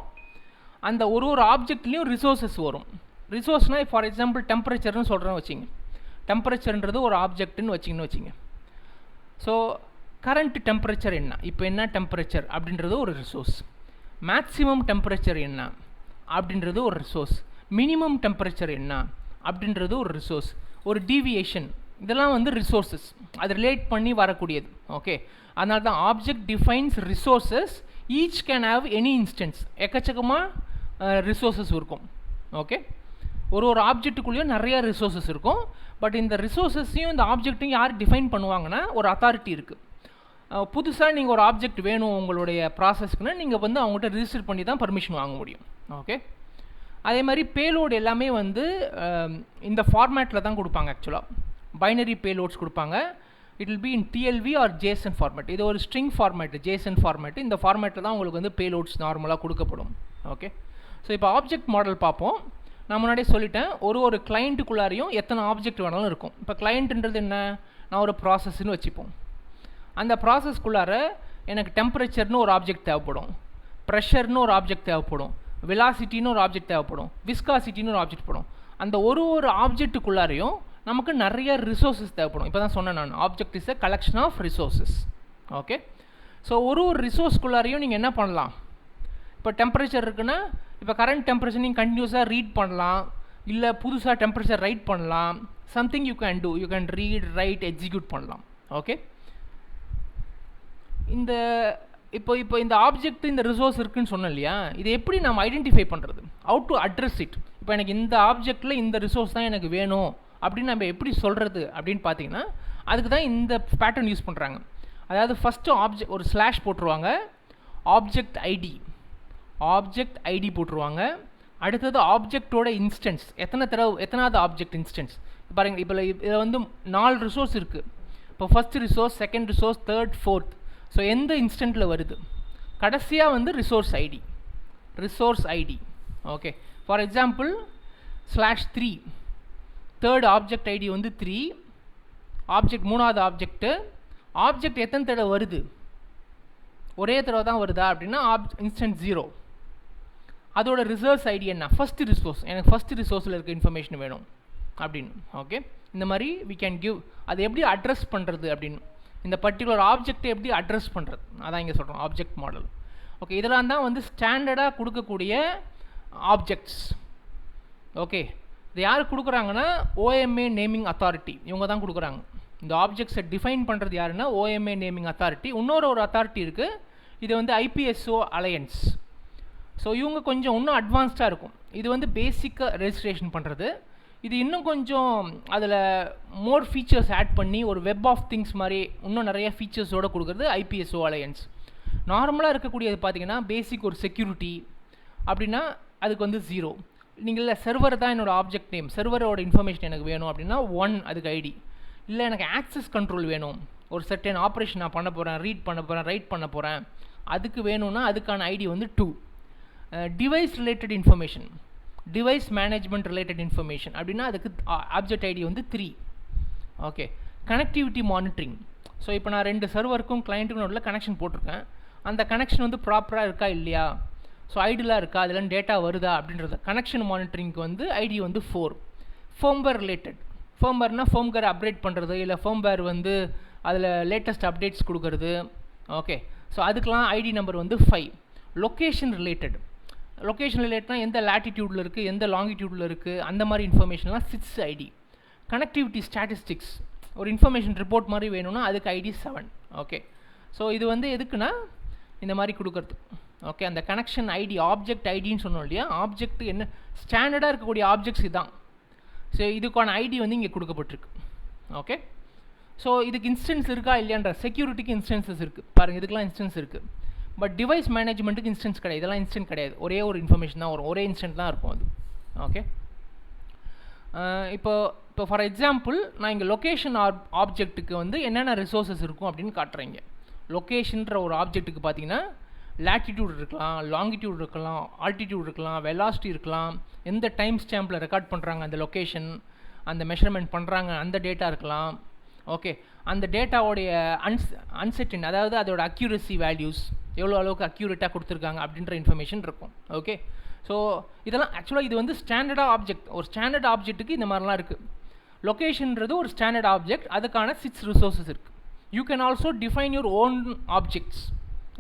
அந்த ஒரு ஆப்ஜெக்ட்லேயும் ரிசோர்ஸஸ் வரும். ரிசோர்ஸ்னால் ஃபார் எக்ஸாம்பிள் டெம்பரேச்சர்னு சொல்கிறேன்னு வச்சிங்க. டெம்பரேச்சர்ன்றது ஒரு ஆப்ஜெக்ட்னு வச்சிங்க. ஸோ கரண்ட் டெம்பரேச்சர் என்ன, இப்போ என்ன டெம்பரேச்சர் அப்படின்றது ஒரு ரிசோர்ஸ். மேக்ஸிமம் டெம்பரேச்சர் என்ன அப்படின்றது ஒரு ரிசோர்ஸ். மினிமம் டெம்பரேச்சர் என்ன அப்படின்றது ஒரு ரிசோர்ஸ். ஒரு டீவியேஷன், இதெல்லாம் வந்து ரிசோர்ஸஸ், அது ரிலேட் பண்ணி வரக்கூடியது. ஓகே, அதனால தான் object defines resources, each can have any instance. எக்கச்சக்கமாக ரிசோர்ஸஸ் இருக்கும். ஓகே, ஒரு ஆப்ஜெக்ட்டுக்குள்ளேயும் நிறையா ரிசோர்ஸஸ் இருக்கும். பட் இந்த ரிசோர்ஸஸையும் இந்த ஆப்ஜெக்ட்டையும் யார் டிஃபைன் பண்ணுவாங்கன்னா ஒரு அத்தாரிட்டி இருக்குது. புதுசாக நீங்கள் ஒரு ஆப்ஜெக்ட் வேணும் உங்களுடைய ப்ராசஸ்க்குன்னா நீங்கள் வந்து அவங்கள்ட்ட ரிஜிஸ்டர் பண்ணி தான் பர்மிஷன் வாங்க முடியும். ஓகே, அதே மாதிரி பேலோடு எல்லாமே வந்து இந்த ஃபார்மேட்டில் தான் கொடுப்பாங்க. ஆக்சுவலாக பைனரி பேலோட்ஸ் கொடுப்பாங்க. It will be in TLV or JSON format. இது ஒரு ஸ்ட்ரிங் ஃபார்மேட், JSON ஃபார்மேட். இந்த ஃபார்மேட்டில் தான் உங்களுக்கு வந்து பேலோட்ஸ் நார்மலாக கொடுக்கப்படும். ஓகே, ஸோ இப்போ ஆப்ஜெக்ட் மாடல் பார்ப்போம். நான் முன்னாடியே சொல்லிட்டேன், ஒரு கிளைண்ட்டுக்குள்ளாரையும் எத்தனை ஆப்ஜெக்ட் வேணாலும் இருக்கும். இப்போ கிளைண்ட்டுன்றது என்ன, நான் ஒரு ப்ராசஸ்ன்னு வச்சுப்போம். அந்த ப்ராசஸ்க்குள்ளார எனக்கு டெம்பரேச்சர்னு ஒரு ஆப்ஜெக்ட் தேவைப்படும், ப்ரெஷர்னு ஒரு ஆப்ஜெக்ட் தேவைப்படும், வெலாசிட்டின்னு ஒரு ஆப்ஜெக்ட் தேவைப்படும், விஸ்காசிட்டின்னு ஒரு ஆப்ஜெக்ட் படும். அந்த ஒரு ஆப்ஜெக்ட்டுக்குள்ளாரையும் நமக்கு நிறைய ரிசோர்ஸஸ் தேவைப்படும். இப்போ தான் சொன்னேன் நான், object is a collection of resources. Okay, so ஒரு ரிசோர்ஸ்க்குள்ளாரையும் நீங்கள் என்ன பண்ணலாம், இப்போ டெம்பரேச்சர் இருக்குன்னா இப்போ கரண்ட் டெம்பரேச்சர் நீங்கள் கண்டினியூஸாக ரீட் பண்ணலாம், இல்லை புதுசாக டெம்பரேச்சர் ரைட் பண்ணலாம், something you can do, you can read write execute பண்ணலாம். ஓகே, இந்த இப்போ இந்த ஆப்ஜெக்ட் இந்த ரிசோர்ஸ் இருக்குன்னு சொன்னோம் இல்லையா, இது எப்படி நம்ம ஐடென்டிஃபை பண்ணுறது, ஹவு டு அட்ரஸ் இட். இப்போ எனக்கு இந்த ஆப்ஜெக்டில் இந்த ரிசோர்ஸ் தான் எனக்கு வேணும் அப்படின்னு நம்ம எப்படி சொல்கிறது அப்படின்னு பார்த்தீங்கன்னா, அதுக்கு தான் இந்த பேட்டர்ன் யூஸ் பண்ணுறாங்க. அதாவது ஃபஸ்ட்டு ஆப்ஜெக்ட் ஒரு ஸ்லாஷ் போட்டுருவாங்க, ஆப்ஜெக்ட் ஐடி போட்டுருவாங்க. அடுத்தது ஆப்ஜெக்டோட இன்ஸ்டன்ஸ், எத்தனாவது ஆப்ஜெக்ட் இன்ஸ்டன்ஸ் பாருங்கள். இப்போ இதில் வந்து 4 ரிசோர்ஸ் இருக்குது. இப்போ first resource, second resource, third, fourth. So எந்த இன்ஸ்டன்ட்டில் வருது, கடைசியாக வந்து resource ID. Okay, for example /3 third object ID வந்து 3, ஆப்ஜெக்ட் மூணாவது ஆப்ஜெக்ட் எத்தனை தடவை வருது, ஒரே தடவை தான் வருதா அப்படின்னா இன்ஸ்டன்ஸ் 0. அதோட ரிசோர்ஸ் ஐடி என்ன, ஃபஸ்ட்டு ரிசோர்ஸ், எனக்கு ஃபஸ்ட்டு ரிசோர்ஸில் இருக்க இன்ஃபர்மேஷன் வேணும் அப்படின்னு. ஓகே, இந்த மாதிரி வி கேன் கிவ். அது எப்படி அட்ரஸ் பண்ணுறது அப்படின்னு, இந்த பர்டிகுலர் ஆப்ஜெக்டை எப்படி அட்ரஸ் பண்ணுறது, அதான் இங்கே சொல்கிறோம் ஆப்ஜெக்ட் மாடல். ஓகே, இதெல்லாம் தான் வந்து ஸ்டாண்டர்டாக கொடுக்கக்கூடிய ஆப்ஜெக்ட்ஸ். ஓகே, இது யார் கொடுக்குறாங்கன்னா OMA நேமிங் அத்தாரிட்டி, இவங்க தான் கொடுக்குறாங்க. இந்த ஆப்ஜெக்ட்ஸை டிஃபைன் பண்ணுறது யாருன்னா OMA நேமிங் அத்தாரிட்டி. ஒரு அத்தாரிட்டி இருக்குது, இது வந்து IPSO அலையன்ஸ். ஸோ இவங்க கொஞ்சம் இன்னும் அட்வான்ஸ்டாக இருக்கும். இது வந்து பேசிக்காக ரெஜிஸ்ட்ரேஷன் பண்ணுறது. இது இன்னும் கொஞ்சம் அதில் மோர் ஃபீச்சர்ஸ் ஆட் பண்ணி ஒரு வெப் ஆஃப் திங்ஸ் மாதிரி இன்னும் நிறைய ஃபீச்சர்ஸோடு கொடுக்குறது IPSO அலையன்ஸ். நார்மலாக இருக்கக்கூடியது பார்த்தீங்கன்னா பேசிக் ஒரு செக்யூரிட்டி அப்படின்னா அதுக்கு வந்து 0. நீங்கள் இல்லை சர்வர் தான் என்னோடய ஆப்ஜெக்ட் நேம், சர்வரோட இன்ஃபர்மேஷன் எனக்கு வேணும் அப்படின்னா 1 அதுக்கு ஐடி. இல்லை எனக்கு ஆக்சஸ் கண்ட்ரோல் வேணும், ஒரு சர்டன் ஆப்ரேஷன் நான் பண்ண போகிறேன், ரீட் பண்ண போகிறேன், ரைட் பண்ண போகிறேன், அதுக்கு வேணும்னா அதுக்கான ஐடி வந்து 2. Device related information, device management related information அப்படின்னா அதுக்கு ஆப்ஜெக்ட் ஐடி வந்து 3. Okay, connectivity monitoring. ஸோ இப்போ நான் 2 சர்வருக்கும் கிளைண்ட்டுக்கும் நடுவில் கனெக்ஷன் போட்டிருக்கேன், அந்த கனெக்ஷன் வந்து ப்ராப்பராக இருக்கா இல்லையா, ஸோ ஐடிலாம் இருக்கா, அதில் டேட்டா வருதா அப்படின்றது கனெக்ஷன் மானிட்டரிங்க்கு வந்து ஐடி வந்து 4. ஃபர்ம்வேர் ரிலேட்டட், ஃபர்ம்வேர்னால் ஃபர்ம்வேர் அப்டேட் பண்ணுறது, இல்லை ஃபர்ம்வேர் வந்து அதில் லேட்டஸ்ட் அப்டேட்ஸ் கொடுக்குறது. ஓகே, ஸோ அதுக்கெலாம் ஐடி நம்பர் வந்து 5. லொக்கேஷன் ரிலேட்டட்னா எந்த லேட்டிடியூடில் இருக்குது, எந்த லாங்கிடியூடில் இருக்குது, அந்த மாதிரி இன்ஃபர்மேஷன்லாம் 6 ஐடி. கனெக்டிவிட்டி ஸ்டாட்டிஸ்டிக்ஸ், ஒரு இன்ஃபர்மேஷன் ரிப்போர்ட் மாதிரி வேணும்னா அதுக்கு ஐடி 7. ஓகே, ஸோ இது வந்து எதுக்குன்னா இந்த மாதிரி கொடுக்குறது. ஓகே, அந்த கனெக்ஷன் ஐடி ஆப்ஜெக்ட் ஐடின்னு சொன்னோம் இல்லையா, ஆப்ஜெக்ட் என்ன ஸ்டாண்டர்டாக இருக்கக்கூடிய ஆப்ஜெக்ட்ஸ் இதுதான். ஸோ இதுக்கான ஐடி வந்து இங்கே கொடுக்கப்பட்டிருக்கு. ஓகே, ஸோ இதுக்கு இன்ஸ்டன்ஸ் இருக்கா இல்லையான்ற, செக்யூரிட்டிக்கு இன்ஸ்டன்சஸ் இருக்குது பாருங்கள், இதுக்கெலாம் இன்ஸ்டன்ஸ் இருக்குது. பட் டிவைஸ் மேனேஜ்மெண்ட்டுக்கு இன்ஸ்டன்ஸ் கிடையாது, இதெல்லாம் இன்ஸ்டன்ட் கிடையாது, ஒரே ஒரு இன்ஃபர்மேஷன் தான் வரும், ஒரே இன்ஸ்டன்ட் தான் இருக்கும் அது. ஓகே, இப்போ ஃபார் எக்ஸாம்பிள் நான் இங்கே லொக்கேஷன் ஆப்ஜெக்ட்டுக்கு வந்து என்னென்ன ரிசோர்ஸஸ் இருக்கும் அப்படின்னு காட்டுறீங்க. லொக்கேஷன்ற ஒரு ஆப்ஜெக்ட்டுக்கு பார்த்தீங்கன்னா லேட்டிடியூட் இருக்கலாம், லாங்கிடியூட் இருக்கலாம், ஆல்டிடியூட் இருக்கலாம், வெலாசிட்டி இருக்கலாம், எந்த டைம் ஸ்டாம்பில் ரெக்கார்ட் பண்ணுறாங்க அந்த லொக்கேஷன், அந்த மெஷர்மெண்ட் பண்ணுறாங்க அந்த டேட்டா இருக்கலாம். ஓகே, அந்த டேட்டாவோடைய அன்சர்டன், அதாவது அதோட அக்யூரசி வேல்யூஸ் எவ்வளோ அளவுக்கு அக்யூரேட்டாக கொடுத்துருக்காங்க அப்படின்ற இன்ஃபர்மேஷன் இருக்கும். ஓகே, ஸோ இதெல்லாம் ஆக்சுவலாக இது வந்து ஸ்டாண்டர்டாக ஆப்ஜெக்ட், ஒரு ஸ்டாண்டர்ட் ஆப்ஜெக்ட்டுக்கு இந்த மாதிரிலாம் இருக்குது. லொக்கேஷன்றது ஒரு ஸ்டாண்டர்ட் ஆப்ஜெக்ட், அதுக்கான 6 ரிசோர்ஸஸ் இருக்குது. You can also define your own objects.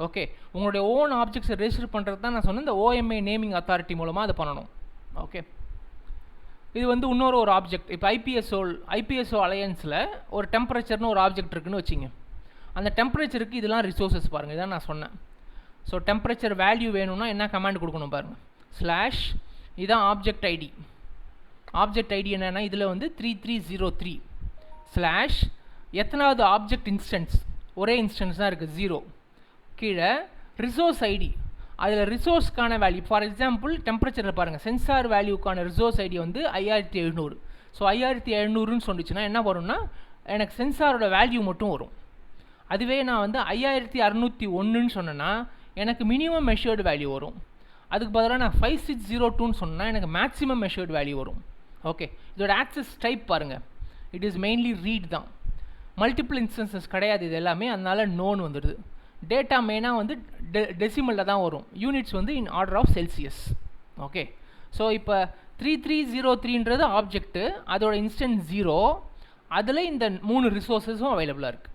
Okay, உங்களுடைய ஓன் ஆப்ஜெக்ட்ஸை ரெஜிஸ்டர் பண்ணுறது தான் நான் சொன்னேன், இந்த OMA நேமிங் அத்தாரிட்டி மூலமாக அதை பண்ணணும். ஓகே, இது வந்து ஒரு ஆப்ஜெக்ட். இப்போ IPSO அலையன்ஸில் ஒரு டெம்பரேச்சர்னு ஒரு ஆப்ஜெக்ட் இருக்குன்னு வச்சிங்க. அந்த டெம்பரேச்சருக்கு இதெல்லாம் ரிசோர்ஸஸ் பாருங்கள், இதான் நான் சொன்னேன். ஸோ டெம்பரேச்சர் வேல்யூ வேணும்னா என்ன கமாண்ட் கொடுக்கணும் பாருங்கள், ஸ்லாஷ், இதுதான் ஆப்ஜெக்ட் ஐடி. ஆப்ஜெக்ட் ஐடி என்னென்னா இதில் வந்து 3303 ஸ்லாஷ், எத்தனாவது ஆப்ஜெக்ட் இன்ஸ்டன்ஸ், ஒரே இன்ஸ்டன்ஸ் தான் இருக்குது 0. கீழே ரிசோர்ஸ் ஐடி, அதில் ரிசோர்ஸ்க்கான வேல்யூ. ஃபார் எக்ஸாம்பிள் டெம்பரேச்சரில் பாருங்கள், சென்சார் வேல்யூக்கான ரிசோர்ஸ் ஐடி வந்து 5700. ஸோ 5700ன்னு சொன்னிச்சுன்னா என்ன வரும்னா எனக்கு சென்சாரோட வேல்யூ மட்டும் வரும். அதுவே நான் வந்து 5601ன்னு சொன்னேன்னா எனக்கு மினிமம் மெஷர்டு வேல்யூ வரும். அதுக்கு பதிலாக நான் 5602ன்னு சொன்னால் எனக்கு மேக்ஸிமம் மெஷர்டு வேல்யூ வரும். ஓகே, இதோட ஆக்சஸ் டைப் பாருங்கள், இட் இஸ் மெயின்லி ரீட் தான், மல்டிபிள் இன்ஸ்டன்சஸ் கிடையாது இது எல்லாமே, அதனால நோன் வந்துடுது. டேட்டா மெயினாக வந்து டெசிமலில் தான் வரும், யூனிட்ஸ் வந்து in order of Celsius. Okay, so இப்போ 3303ன்றது ஆப்ஜெக்ட்டு, அதோட இன்ஸ்டன்ஸ் 0, அதில் இந்த 3 ரிசோர்ஸஸும் அவைலபிளாக இருக்குது.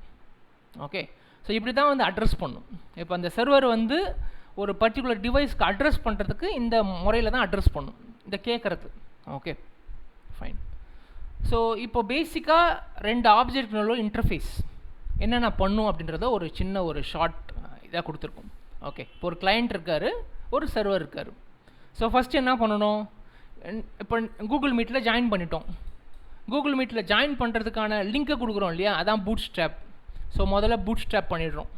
ஓகே, ஸோ இப்படி தான் வந்து அட்ரஸ் பண்ணும். இப்போ அந்த சர்வர் வந்து ஒரு பர்டிகுலர் டிவைஸ்க்கு அட்ரஸ் பண்ணுறதுக்கு இந்த முறையில் தான் அட்ரஸ் பண்ணும், இதை கேட்குறது. Okay, fine. ஸோ இப்போ பேசிக்காக 2 ஆப்ஜெக்ட்னோட இன்டர்ஃபேஸ் என்னென்ன பண்ணும் அப்படின்றத ஒரு சின்ன ஒரு ஷார்ட் இதாக கொடுத்துருக்கோம். ஓகே, இப்போ ஒரு கிளையண்ட் இருக்கார், ஒரு சர்வர் இருக்கார். ஸோ ஃபஸ்ட்டு என்ன பண்ணணும், இப்போ கூகுள் மீட்டில் ஜாயின் பண்ணிட்டோம். கூகுள் மீட்டில் ஜாயின் பண்ணுறதுக்கான லிங்க்கை கொடுக்குறோம் இல்லையா, அதான் பூட் ஸ்ட்ராப். ஸோ முதல்ல பூட் ஸ்ட்ராப் பண்ணிடுறோம்.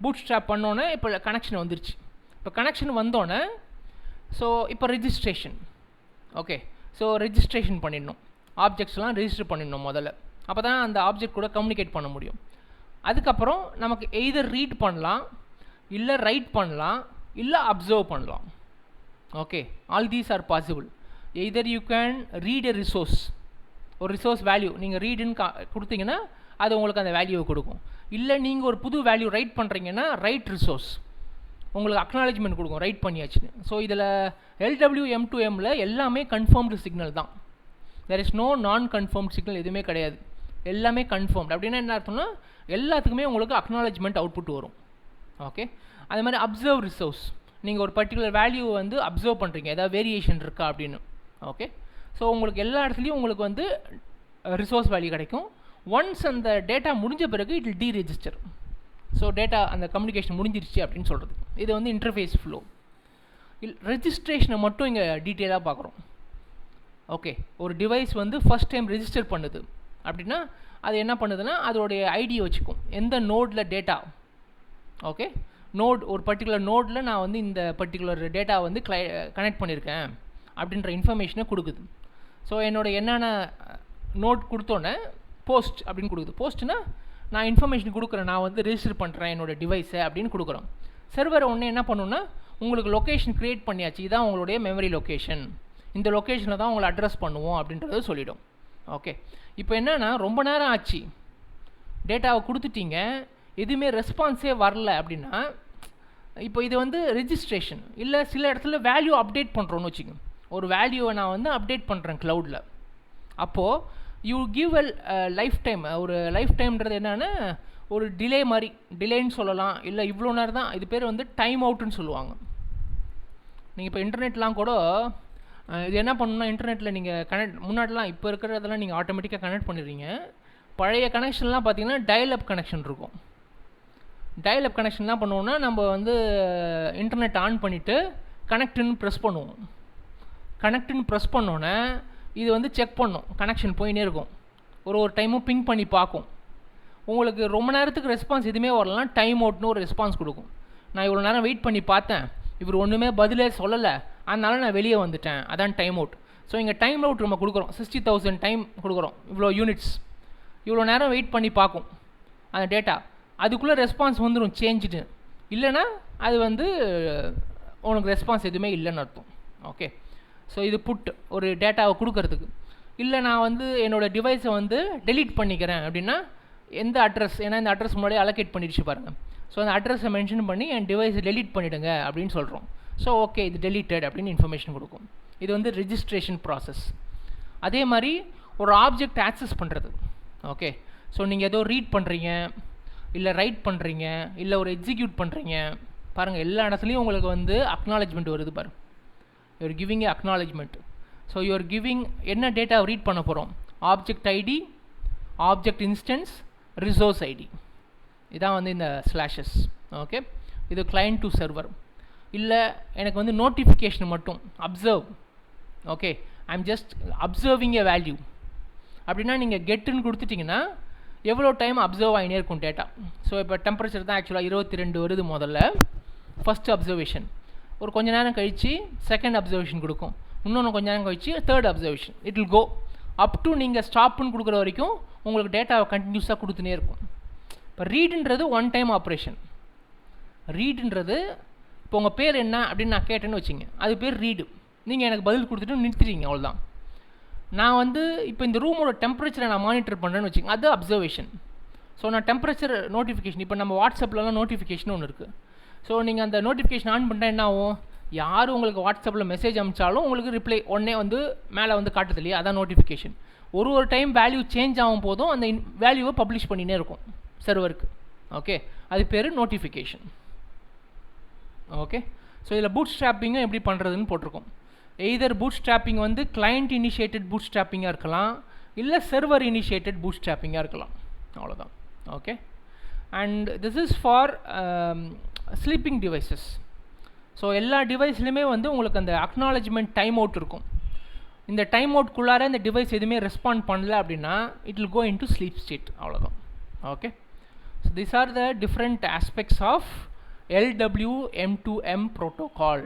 பூட் ஸ்ட்ராப் பண்ணோன்னே இப்போ கனெக்ஷன் வந்துருச்சு. இப்போ கனெக்ஷன் வந்தோடனே ஸோ இப்போ ரெஜிஸ்ட்ரேஷன். ஓகே, ஸோ ரெஜிஸ்ட்ரேஷன் பண்ணிடணும், ஆப்ஜெக்ட்ஸ்லாம் ரெஜிஸ்டர் பண்ணிடணும் முதல்ல. அப்போ தான் அந்த ஆப்ஜெக்ட் கூட கம்யூனிகேட் பண்ண முடியும். அதுக்கப்புறம் நமக்கு எய்தர் ரீட் பண்ணலாம், இல்லை ரைட் பண்ணலாம், இல்லை அப்சர்வ் பண்ணலாம். Okay, all these are possible. Either you can read a resource, ஒரு ரிசோர்ஸ் வேல்யூ நீங்கள் ரீடுன்னு கொடுத்தீங்கன்னா அது உங்களுக்கு அந்த வேல்யூவை கொடுக்கும். இல்லை நீங்கள் ஒரு புது வேல்யூ ரைட் பண்ணுறீங்கன்னா ரைட் ரிசோர்ஸ் உங்களுக்கு அக்னாலஜ்மெண்ட் கொடுக்கும், ரைட் பண்ணியாச்சுன்னு. ஸோ இதில் LWM2Mல எல்லாமே கன்ஃபார்ம்டு சிக்னல் தான். தேர் இஸ் நோ நான் கன்ஃபார்ம்டு சிக்னல் எதுவுமே கிடையாது, எல்லாமே கன்ஃபார்ம்டு. அப்படின்னா என்ன அர்த்தம்னா எல்லாத்துக்குமே உங்களுக்கு அக்னாலஜ்மெண்ட் அவுட்புட் வரும். ஓகே, அது மாதிரி அப்சர்வ் ரிசோர்ஸ், நீங்கள் ஒரு பர்டிகுலர் வேல்யூவை வந்து அப்சர்வ் பண்ணுறீங்க, ஏதாவது வேரியேஷன் இருக்கா அப்படின்னு. ஓகே, ஸோ உங்களுக்கு எல்லா இடத்துலையும் உங்களுக்கு வந்து ரிசோர்ஸ் வேல்யூ கிடைக்கும். ஒன்ஸ் அந்த டேட்டா முடிஞ்ச பிறகு இட் வில் டீரெஜிஸ்டர். ஸோ டேட்டா அந்த கம்யூனிகேஷன் முடிஞ்சிருச்சு அப்படின்னு சொல்கிறது. இது வந்து இன்டர்ஃபேஸ் ஃப்ளோ. ரெஜிஸ்ட்ரேஷனை மட்டும் இங்கே டீட்டெயிலாக பார்க்குறோம். ஓகே, ஒரு டிவைஸ் வந்து ஃபஸ்ட் டைம் ரெஜிஸ்டர் பண்ணுது அப்படின்னா அது என்ன பண்ணுதுன்னா அதோடைய ஐடியை வச்சுக்கும், எந்த நோடில் டேட்டா. ஓகே, நோட் ஒரு பர்டிகுலர் நோடில் நான் வந்து இந்த பர்டிகுலர் டேட்டா வந்து கனெக்ட் பண்ணியிருக்கேன் அப்படின்ற இன்ஃபர்மேஷனை கொடுக்குது. ஸோ என்னோடய என்னென்ன நோட் கொடுத்தோன்னே போஸ்ட் அப்படின்னு கொடுக்குது. போஸ்ட்னா நான் இன்ஃபர்மேஷன் கொடுக்குறேன், நான் வந்து ரெஜிஸ்டர் பண்ணுறேன் என்னோடய டிவைஸை அப்படின்னு கொடுக்குறோம். சர்வர் ஒன்று என்ன பண்ணுன்னா உங்களுக்கு லொக்கேஷன் க்ரியேட் பண்ணியாச்சு, இதுதான் உங்களுடைய மெமரி லொக்கேஷன், இந்த லொக்கேஷனில் தான் உங்களை அட்ரஸ் பண்ணுவோம் அப்படின்றத சொல்லிடும். ஓகே, இப்போ என்னென்னா ரொம்ப நேரம் ஆச்சு, டேட்டாவை கொடுத்துட்டீங்க, எதுவுமே ரெஸ்பான்ஸே வரல அப்படின்னா இப்போ இது வந்து ரெஜிஸ்ட்ரேஷன். இல்லை சில இடத்துல வேல்யூ அப்டேட் பண்ணுறோன்னு வச்சுக்கோங்க, ஒரு வேல்யூவை நான் வந்து அப்டேட் பண்ணுறேன் க்ளவுடில். அப்போது you give a life time. ஒரு லைஃப் டைம்ன்றது என்னென்னா ஒரு டிலே மாதிரி, டிலேன்னு சொல்லலாம், இல்லை இவ்வளோ நேரம் தான். இது பேர் வந்து டைம் அவுட்டுன்னு சொல்லுவாங்க. நீங்கள் இப்போ இன்டர்நெட்லாம் கூட இது என்ன பண்ணணும்னா இன்டர்நெட்டில் நீங்கள் கனெக்ட் முன்னாடிலாம் இப்போ இருக்கிறதெல்லாம் நீங்கள் ஆட்டோமேட்டிக்காக கனெக்ட் பண்ணிடுறீங்க. பழைய கனெக்ஷன்லாம் பார்த்தீங்கன்னா டயல் அப் கனெக்ஷன் இருக்கும். டயல் அப் கனெக்ஷன்லாம் பண்ணுவோன்னா நம்ம வந்து இன்டர்நெட் ஆன் பண்ணிவிட்டு கனெக்டுன்னு ப்ரெஸ் பண்ணுவோம். கனெக்டுன்னு ப்ரெஸ் பண்ணோன்னே இது வந்து செக் பண்ணும், கனெக்ஷன் போயினே இருக்கும், ஒரு டைமும் பிங் பண்ணி பார்க்கும். உங்களுக்கு ரொம்ப நேரத்துக்கு ரெஸ்பான்ஸ் எதுவுமே வரலாம், டைம் அவுட்னு ஒரு ரெஸ்பான்ஸ் கொடுக்கும். நான் இவ்வளோ நேரம் வெயிட் பண்ணி பார்த்தேன், இவர் ஒன்றுமே பதிலே சொல்லலை, அதனால நான் வெளியே வந்துட்டேன், அதான் டைம் அவுட். ஸோ இங்கே டைம் அவுட் நம்ம கொடுக்குறோம், 60,000 டைம் கொடுக்குறோம், இவ்வளோ யூனிட்ஸ், இவ்வளோ நேரம் வெயிட் பண்ணி பார்க்கும் அந்த டேட்டா. அதுக்குள்ளே ரெஸ்பான்ஸ் வந்துடும் சேஞ்சுட்டு, இல்லைன்னா அது வந்து உனக்கு ரெஸ்பான்ஸ் எதுவுமே இல்லைன்னு அர்த்தம். ஓகே, ஸோ இது புட் ஒரு டேட்டாவை கொடுக்கறதுக்கு. இல்லை நான் வந்து என்னோடய டிவைஸை வந்து டெலீட் பண்ணிக்கிறேன் அப்படின்னா எந்த அட்ரஸ், ஏன்னா இந்த அட்ரஸ் முன்னாடியே அலோகேட் பண்ணிடுச்சு பாருங்கள். ஸோ அந்த அட்ரஸை மென்ஷன் பண்ணி என் டிவைஸை டெலீட் பண்ணிவிடுங்க அப்படின்னு சொல்கிறோம். ஸோ ஓகே இது டெலீட்டட் அப்படின்னு இன்ஃபர்மேஷன் கொடுக்கும். இது வந்து ரெஜிஸ்ட்ரேஷன் ப்ராசஸ். அதே மாதிரி ஒரு ஆப்ஜெக்ட் ஆக்சஸ் பண்ணுறது. ஓகே, ஸோ நீங்கள் ஏதோ ரீட் பண்ணுறீங்க, இல்லை ரைட் பண்ணுறீங்க, இல்லை ஒரு எக்ஸிக்யூட் பண்ணுறீங்க பாருங்கள், எல்லா இடத்துலையும் உங்களுக்கு வந்து அக்னாலஜ்மெண்ட் வருது பாரு. You're giving a acknowledgement. So you're giving என்ன டேட்டாவை ரீட் பண்ண போகிறோம், object ID, object instance, resource ID. இதான் வந்து இந்த ஸ்லாஷஸ். ஓகே, இது கிளையண்ட் டு சர்வர். இல்லை எனக்கு வந்து நோட்டிஃபிகேஷன் மட்டும் observe. Okay, I am just observing a value அப்படின்னா நீங்கள் கெட்டுன்னு கொடுத்துட்டிங்கன்னா எவ்வளோ டைம் அப்சர்வ் ஆகினே இருக்கும் டேட்டா. ஸோ இப்போ டெம்பரேச்சர் தான் ஆக்சுவலாக 22 வருது முதல்ல ஃபஸ்ட்டு அப்சர்வேஷன். ஒரு கொஞ்சம் நேரம் கழித்து செகண்ட் அப்சர்வேஷன் கொடுக்கும், இன்னொன்று கொஞ்சம் நேரம் கழித்து third observation. It will go up to நீங்கள் ஸ்டாப்புன்னு கொடுக்குற வரைக்கும் உங்களுக்கு டேட்டாவை கண்டினியூஸாக கொடுத்துனே இருக்கும். இப்போ ரீடுன்றது ஒன் டைம் ஆப்ரேஷன். ரீடுன்றது இப்போ உங்கள் பேர் என்ன அப்படின்னு நான் கேட்டேன்னு வச்சுங்க, அது பேர் ரீடு. நீங்கள் எனக்கு பதில் கொடுத்துட்டு நிறுத்திட்டீங்க, அவ்வளோதான். நான் வந்து இப்போ இந்த ரூமோட டெம்பரேச்சரை நான் மானிட்டர் பண்ணுறேன்னு வச்சுங்க, அது அப்சர்வேஷன். ஸோ நான் டெம்பரேச்சர் நோட்டிஃபிகேஷன், இப்போ நம்ம வாட்ஸ்அப்லலாம் நோட்டிஃபிகேஷன் ஒன்று இருக்குது. ஸோ நீங்கள் அந்த நோட்டிஃபிகேஷன் ஆன் பண்ணிட்டா என்ன ஆகும், யார் உங்களுக்கு வாட்ஸ்அப்பில் மெசேஜ் அனுப்பிச்சாலும் உங்களுக்கு ரிப்ளை உடனே வந்து மேலே வந்து காட்டுது இல்லையா, அதான் நோட்டிஃபிகேஷன். ஒரு டைம் வேல்யூ சேஞ்ச் ஆகும் போதும் அந்த வேல்யூவை பப்ளிஷ் பண்ணினே இருக்கும் சர்வருக்கு. ஓகே, அது பேர் நோட்டிஃபிகேஷன். ஓகே, ஸோ இதில் பூட் ஸ்ட்ராப்பிங்கும் எப்படி பண்ணுறதுன்னு போட்டிருக்கோம். எய்தர் பூட்ஸ்ட்ராப்பிங் வந்து கிளைண்ட் இனிஷியேட்டட் பூட்ஸ்ட்ராப்பிங்காக இருக்கலாம், இல்லை சர்வர் இனிஷியேட்டட் பூட்ஸ்ட்ராப்பிங்காக இருக்கலாம். அவ்வளோதான். Okay. And this is for sleeping devices. So எல்லா டிவைஸ்லையுமே வந்து உங்களுக்கு அந்த அக்னாலஜ்மெண்ட் டைம் அவுட் இருக்கும். இந்த டைம் அவுட்குள்ளார இந்த டிவைஸ் எதுவுமே ரெஸ்பாண்ட் பண்ணல அப்படின்னா it will go into sleep state. அவ்வளோதான். Okay. So these are the different aspects of LWM2M protocol.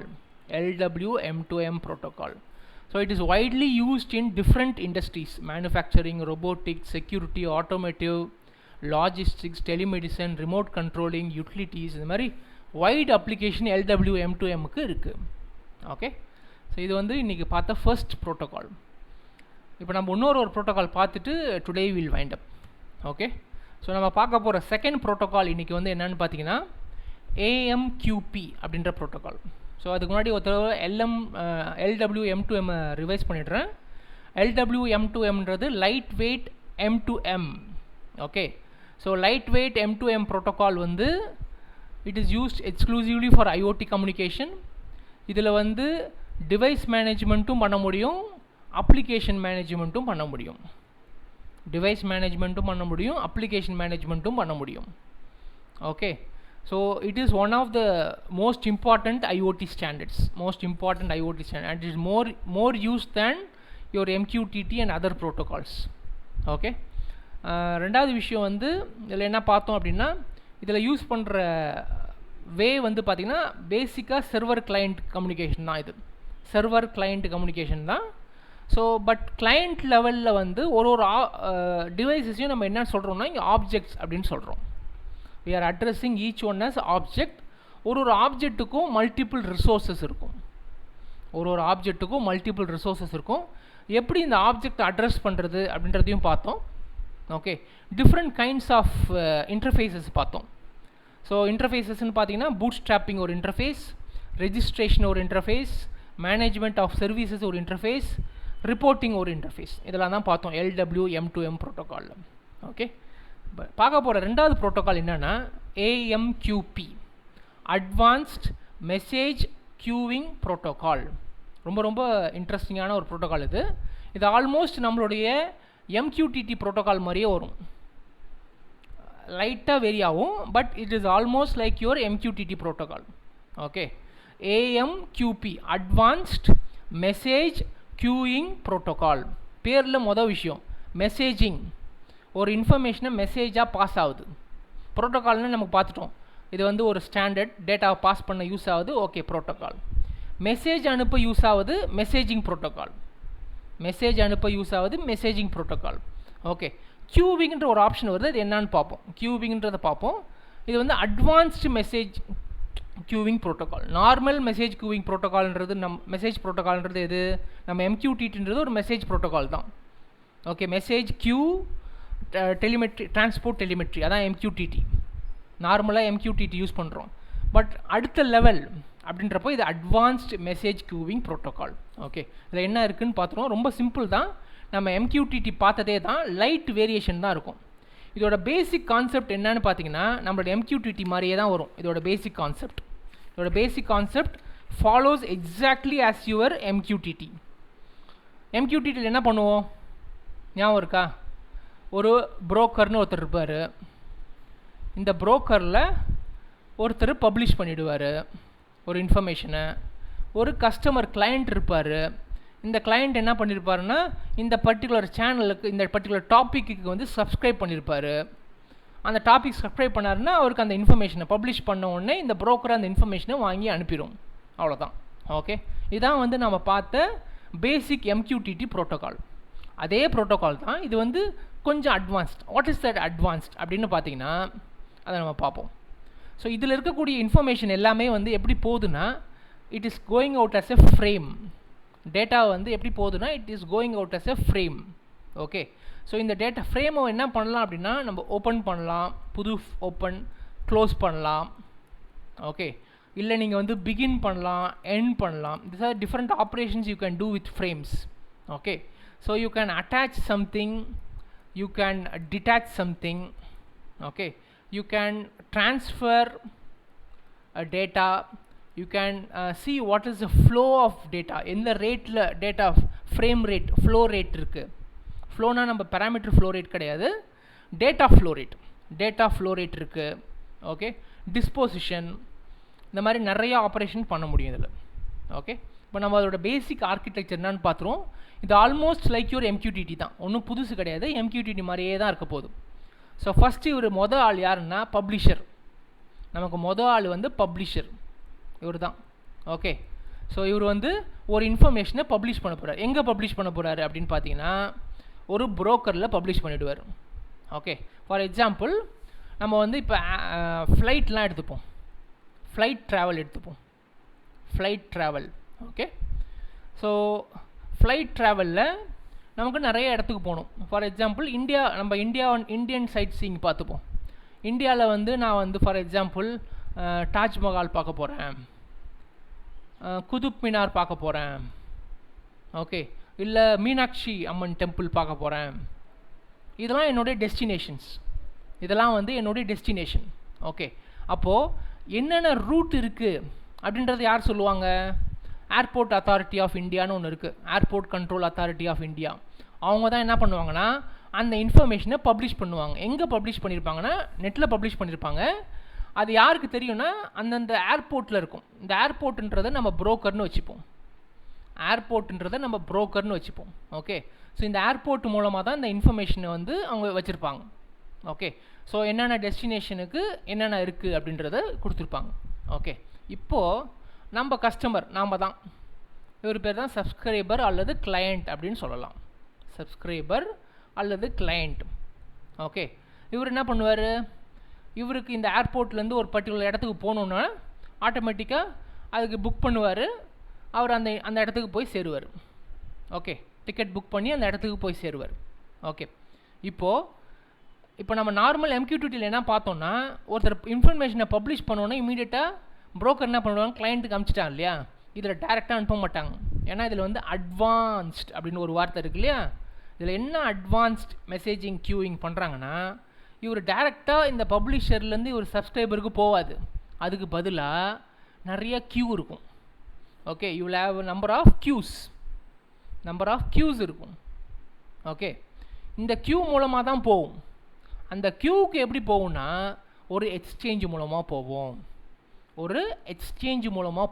LWM2M protocol. So it is widely used in different industries: manufacturing, robotics, security, automotive, logistics, telemedicine, remote controlling, utilities. இந்த மாதிரி white application LWM2Mக்கு இருக்குது. Okay. So இது வந்து இன்றைக்கி பார்த்த first protocol. இப்போ நம்ம இன்னொரு ப்ரோட்டோகால் பார்த்துட்டு today will wind up. Okay. So நம்ம பார்க்க போகிற செகண்ட் ப்ரோட்டோகால் இன்றைக்கி வந்து என்னென்னு பார்த்தீங்கன்னா AMQP அப்படின்ற ப்ரோட்டோகால். ஸோ அதுக்கு முன்னாடி ஒருத்தர் LWM2M ரிவைஸ் பண்ணிடுறேன். LWM2Mன்றது lightweight M2M. Okay. So lightweight M2M protocol வந்து it is used exclusively for IoT communication. இதில் வந்து டிவைஸ் மேனேஜ்மெண்ட்டும் பண்ண முடியும், அப்ளிகேஷன் மேனேஜ்மெண்ட்டும் பண்ண முடியும். டிவைஸ் மேனேஜ்மெண்ட்டும் பண்ண முடியும், அப்ளிகேஷன் மேனேஜ்மெண்ட்டும் பண்ண முடியும். Okay. So it is one of the most important IoT standards, and it is more used than your MQTT and other protocols. Okay. ரெண்டாவது விஷயம் வந்து இதில் என்ன பார்த்தோம் அப்படின்னா, இதில் யூஸ் பண்ணுற வே வந்து பார்த்திங்கன்னா பேசிக்காக சர்வர் கிளைண்ட் கம்யூனிகேஷன் தான். இது சர்வர் கிளைண்ட் கம்யூனிகேஷன் தான். ஸோ பட் கிளைண்ட் லெவலில் வந்து ஒரு டிவைஸஸையும் நம்ம என்ன சொல்கிறோம்னா இங்கே ஆப்ஜெக்ட்ஸ் அப்படின்னு சொல்கிறோம். we are addressing each one as object. ஒரு ஆப்ஜெக்ட்டுக்கும் மல்டிபிள் ரிசோர்ஸஸ் இருக்கும். ஒரு ஆப்ஜெக்ட்டுக்கும் மல்டிபிள் ரிசோர்ஸஸ் இருக்கும். எப்படி இந்த ஆப்ஜெக்ட் அட்ரஸ் பண்ணுறது அப்படின்றதையும் பார்த்தோம். Okay. Different kinds of interfaces பார்த்தோம். ஸோ இன்டர்ஃபேஸஸ்ன்னு பார்த்தீங்கன்னா பூட்ஸ்ட்ராப்பிங் ஒரு இன்டர்ஃபேஸ், ரெஜிஸ்ட்ரேஷன் ஒரு இன்டர்ஃபேஸ், மேனேஜ்மெண்ட் ஆஃப் சர்வீசஸ் ஒரு இன்டர்ஃபேஸ், ரிப்போர்ட்டிங் ஒரு இன்டர்ஃபேஸ். இதெல்லாம் தான் பார்த்தோம் LWM2M ப்ரோட்டோகாலில். ஓகே. பார்க்க போகிற ரெண்டாவது ப்ரோட்டோகால் என்னென்னா AMQP, advanced message queuing protocol. ரொம்ப இன்ட்ரெஸ்டிங்கான ஒரு ப்ரோட்டோகால் இது. இது ஆல்மோஸ்ட் நம்மளுடைய MQTT ப்ரோட்டோகால் மாதிரியே வரும். லைட்டாக வேரி ஆகும், but it is almost like your MQTT protocol. Okay. AMQP, advanced message queuing protocol. பேரில் மொதல் விஷயம் மெசேஜிங். ஒரு இன்ஃபர்மேஷனை மெசேஜாக பாஸ் ஆகுது. ப்ரோட்டோகால்னு நமக்கு பார்த்துட்டோம். இது வந்து ஒரு ஸ்டாண்டர்ட் டேட்டாவை பாஸ் பண்ண யூஸ் ஆகுது. ஓகே. ப்ரோட்டோகால். மெசேஜ் அனுப்ப யூஸ் ஆகுது messaging protocol. Messaging protocol. Okay. க்யூவிங்ன்ற ஒரு ஆப்ஷன் வருது. அது என்னன்னு பார்ப்போம். க்யூவிங்ன்றதை பார்ப்போம். இது வந்து advanced message queuing protocol. Normal message queuing ப்ரோட்டோகால்ன்றது மெசேஜ் ப்ரோட்டோகால்ன்றது எது? நம்ம MQTTன்றது ஒரு மெசேஜ் ப்ரோட்டோகால் தான். Okay. Message queue telemetry, transport telemetry, அதான் MQTT. நார்மலாக MQTT யூஸ் பண்ணுறோம். பட் அடுத்த லெவல் அப்படின்றப்போ இது advanced message queuing protocol. Okay. இதில் என்ன இருக்குதுன்னு பார்த்துருவோம். ரொம்ப சிம்பிள் தான். நம்ம MQTT பார்த்ததே தான், லைட் வேரியேஷன் தான் இருக்கும். இதோட பேசிக் கான்செப்ட் என்னன்னு பார்த்தீங்கன்னா நம்மளோட MQTT மாதிரியே தான் வரும். இதோட basic concept follows exactly as your MQTT. MQTTயில் என்ன பண்ணுவோம் ஞாபகம் இருக்கா? ஒரு புரோக்கர்னு ஒருத்தர் இருப்பார். இந்த புரோக்கரில் ஒருத்தர் பப்ளிஷ் பண்ணிவிடுவார் ஒரு இன்ஃபர்மேஷனை. ஒரு கஸ்டமர் கிளைண்ட் இருப்பார். இந்த கிளைண்ட் என்ன பண்ணியிருப்பாருன்னா இந்த பர்டிகுலர் சேனலுக்கு, இந்த பர்டிகுலர் டாப்பிக்கு வந்து சப்ஸ்கிரைப் பண்ணியிருப்பார். அந்த டாபிக் சப்ஸ்கிரைப் பண்ணாருன்னா அவருக்கு அந்த இன்ஃபர்மேஷனை பப்ளிஷ் பண்ண உடனே இந்த புரோக்கர் அந்த இன்ஃபர்மேஷனை வாங்கி அனுப்பிடும். அவ்வளோதான். ஓகே. இதான் வந்து நம்ம பார்த்த பேசிக் MQTT ப்ரோட்டோகால். அதே ப்ரோட்டோகால் தான். இது வந்து கொஞ்சம் advanced. What is that advanced அப்படின்னு பார்த்தீங்கன்னா அதை நம்ம பார்ப்போம். ஸோ இதில் இருக்கக்கூடிய இன்ஃபர்மேஷன் எல்லாமே வந்து எப்படி போகுதுன்னா it is going out as a frame. Data வந்து எப்படி போகுதுன்னா it is going out as a frame. Okay. So இந்த டேட்டா ஃப்ரேமை என்ன பண்ணலாம் அப்படின்னா நம்ம ஓப்பன் பண்ணலாம், புது ஓப்பன் க்ளோஸ் பண்ணலாம். ஓகே. இல்லை நீங்கள் வந்து பிகின் பண்ணலாம், எண்ட் பண்ணலாம். This are different operations you can do with frames. Okay. So you can attach something, you can detach something. Okay. You can transfer a data, you can see what is the flow of data, எந்த ரேட்டில் data frame rate flow rate இருக்குது. ஃப்ளோனா நம்ம parameter flow rate கிடையாது, data flow rate இருக்குது. Okay, disposition, இந்த மாதிரி நிறைய operation பண்ண முடியும் இதில். ஓகே, இப்போ நம்ம அதோட பேசிக் ஆர்கிடெக்சர் என்னன்னு பார்த்துருவோம். இது ஆல்மோஸ்ட் லைக் யுவர் MQTT தான், ஒன்றும் புதுசு கிடையாது, MQTT மாதிரியே தான் இருக்க போகுது. ஸோ ஃபஸ்ட்டு இவர் மொதல் ஆள் யாருன்னா பப்ளிஷர். நமக்கு மொதல் ஆள் வந்து பப்ளிஷர், இவர் தான். ஓகே, ஸோ இவர் வந்து ஒரு இன்ஃபர்மேஷனை பப்ளிஷ் பண்ண போகிறார். எங்கே பப்ளிஷ் பண்ண போகிறாரு அப்படின்னு பார்த்தீங்கன்னா ஒரு ப்ரோக்கரில் பப்ளிஷ் பண்ணிவிடுவார். ஓகே, ஃபார் எக்ஸாம்பிள் நம்ம வந்து இப்போ ஃப்ளைட்லாம் எடுத்துப்போம், flight travel. Okay, so flight ட்ராவலில் நமக்கு நிறைய இடத்துக்கு போகணும். For example Indian sightseeing பார்த்துப்போம். இந்தியாவில் வந்து நான் வந்து ஃபார் எக்ஸாம்பிள் தாஜ்மஹால் பார்க்க போகிறேன், குதுப் மினார் பார்க்க போகிறேன். ஓகே, இல்லை மீனாட்சி அம்மன் டெம்பிள் பார்க்க போகிறேன். இதெல்லாம் என்னுடைய டெஸ்டினேஷன். ஓகே, அப்போது என்னென்ன ரூட் இருக்குது அப்படின்றது யார் சொல்லுவாங்க? ஏர்போர்ட் அத்தாரிட்டி ஆஃப் இந்தியான்னு ஒன்று இருக்குது, airport control authority of India. அவங்க தான் என்ன பண்ணுவாங்கன்னா அந்த இன்ஃபர்மேஷனை பப்ளிஷ் பண்ணுவாங்க. எங்கே பப்ளிஷ் பண்ணியிருப்பாங்கன்னா நெட்டில் பப்ளிஷ் பண்ணியிருப்பாங்க. அது யாருக்கு தெரியும்னா அந்தந்த ஏர்போர்ட்டில் இருக்கும். இந்த ஏர்போர்ட்டுன்றதை நம்ம புரோக்கர்னு வச்சுப்போம். ஓகே, ஸோ இந்த ஏர்போர்ட் மூலமாக தான் இந்த இன்ஃபர்மேஷனை வந்து அவங்க வச்சுருப்பாங்க. ஓகே, ஸோ என்னென்ன டெஸ்டினேஷனுக்கு என்னென்ன இருக்குது அப்படின்றத கொடுத்துருப்பாங்க. ஓகே, இப்போது நம்ம கஸ்டமர் நாம் தான், இவர் பேர் தான் சப்ஸ்கிரைபர் அல்லது கிளையண்ட் அப்படின்னு சொல்லலாம். சப்ஸ்கிரைபர் அல்லது கிளையண்ட். ஓகே, இவர் என்ன பண்ணுவார்? இவருக்கு இந்த ஏர்போர்ட்லேருந்து ஒரு பர்டிகுலர் இடத்துக்கு போகணுன்னா ஆட்டோமேட்டிக்காக அதுக்கு புக் பண்ணுவார். அவர் அந்த இடத்துக்கு போய் சேருவார். ஓகே, டிக்கெட் புக் பண்ணி அந்த இடத்துக்கு போய் சேருவார். ஓகே, இப்போ நம்ம நார்மல் MQTTயில் என்ன பார்த்தோன்னா ஒருத்தர் இன்ஃபர்மேஷனை பப்ளிஷ் பண்ணோன்னா இமீடியட்டாக ப்ரோக்கர் என்ன பண்ணுவாங்க, கிளைண்ட்டுக்கு அனுப்பிச்சிட்டாங்க இல்லையா? இதில் டேரெக்டாக அனுப்ப மாட்டாங்க. ஏன்னா இதில் வந்து அட்வான்ஸ்ட் அப்படின்னு ஒரு வார்த்தை இருக்கு இல்லையா? இதில் என்ன அட்வான்ஸ்ட் மெசேஜிங் கியூயிங் பண்ணுறாங்கன்னா இவர் டேரெக்டாக இந்த பப்ளிஷர்லேருந்து இவர் சப்ஸ்கிரைபருக்கு போகாது. அதுக்கு பதிலாக நிறைய கியூ இருக்கும். Okay, you will have number of queues இருக்கும். ஓகே, இந்த கியூ மூலமாக தான் போகும். அந்த கியூவுக்கு எப்படி போகும்னா ஒரு எக்ஸ்சேஞ்ச் மூலமாக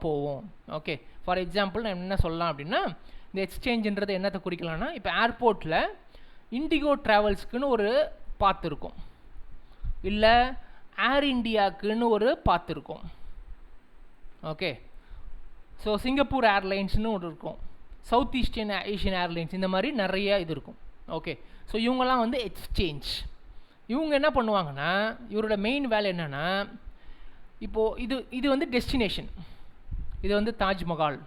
போவோம். ஓகே, ஃபார் எக்ஸாம்பிள் நான் என்ன சொல்லலாம் அப்படின்னா இந்த எக்ஸ்சேஞ்சுன்றது என்னத்தை குறிக்கலாம்னா இப்போ ஏர்போர்ட்டில் இண்டிகோ ட்ராவல்ஸ்க்குன்னு ஒரு பாத் இருக்கும், இல்லை ஏர் இண்டியாவுக்குன்னு ஒரு பாத் இருக்கும். ஓகே, ஸோ சிங்கப்பூர் ஏர்லைன்ஸ்னு ஒன்று இருக்கும், சவுத் ஏஷியன் ஏர்லைன்ஸ், இந்த மாதிரி நிறைய இது இருக்கும். ஓகே, ஸோ இவங்கெல்லாம் வந்து எக்ஸ்சேஞ்ச். இவங்க என்ன பண்ணுவாங்கன்னா இவரோட மெயின் வேலை என்னென்னா இப்போது இது வந்து டெஸ்டினேஷன். இது வந்து தாஜ்மஹால்,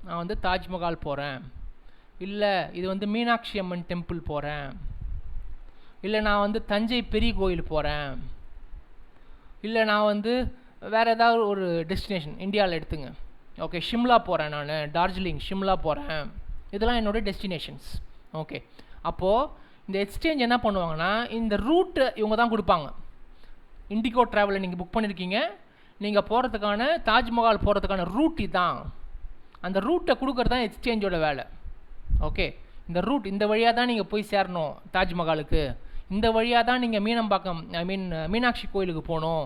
நான் வந்து தாஜ்மஹால் போகிறேன், இல்லை இது வந்து மீனாட்சி அம்மன் டெம்பிள் போகிறேன், இல்லை நான் வந்து தஞ்சை பெரிய கோயில் போகிறேன், இல்லை நான் வந்து வேறு ஏதாவது ஒரு டெஸ்டினேஷன் இந்தியாவில் எடுத்துங்க. ஓகே, ஷிம்லா போகிறேன், நான் டார்ஜிலிங் ஷிம்லா போகிறேன், இதெல்லாம் என்னோடய டெஸ்டினேஷன்ஸ். ஓகே, அப்போது இந்த எக்ஸ்சேஞ்ச் என்ன பண்ணுவாங்கன்னா இந்த ரூட்டு இவங்க தான் கொடுப்பாங்க. இண்டிகோ ட்ராவலில் நீங்கள் புக் பண்ணியிருக்கீங்க, நீங்கள் போகிறதுக்கான தாஜ்மஹால் போகிறதுக்கான ரூட் இதுதான். அந்த ரூட்டை கொடுக்குறது தான் எக்ஸ்சேஞ்சோட வேலை. ஓகே, இந்த ரூட் இந்த வழியாக தான் நீங்கள் போய் சேரணும் தாஜ்மஹாலுக்கு, இந்த வழியாக தான் நீங்கள் மீனாட்சி கோயிலுக்கு போகணும்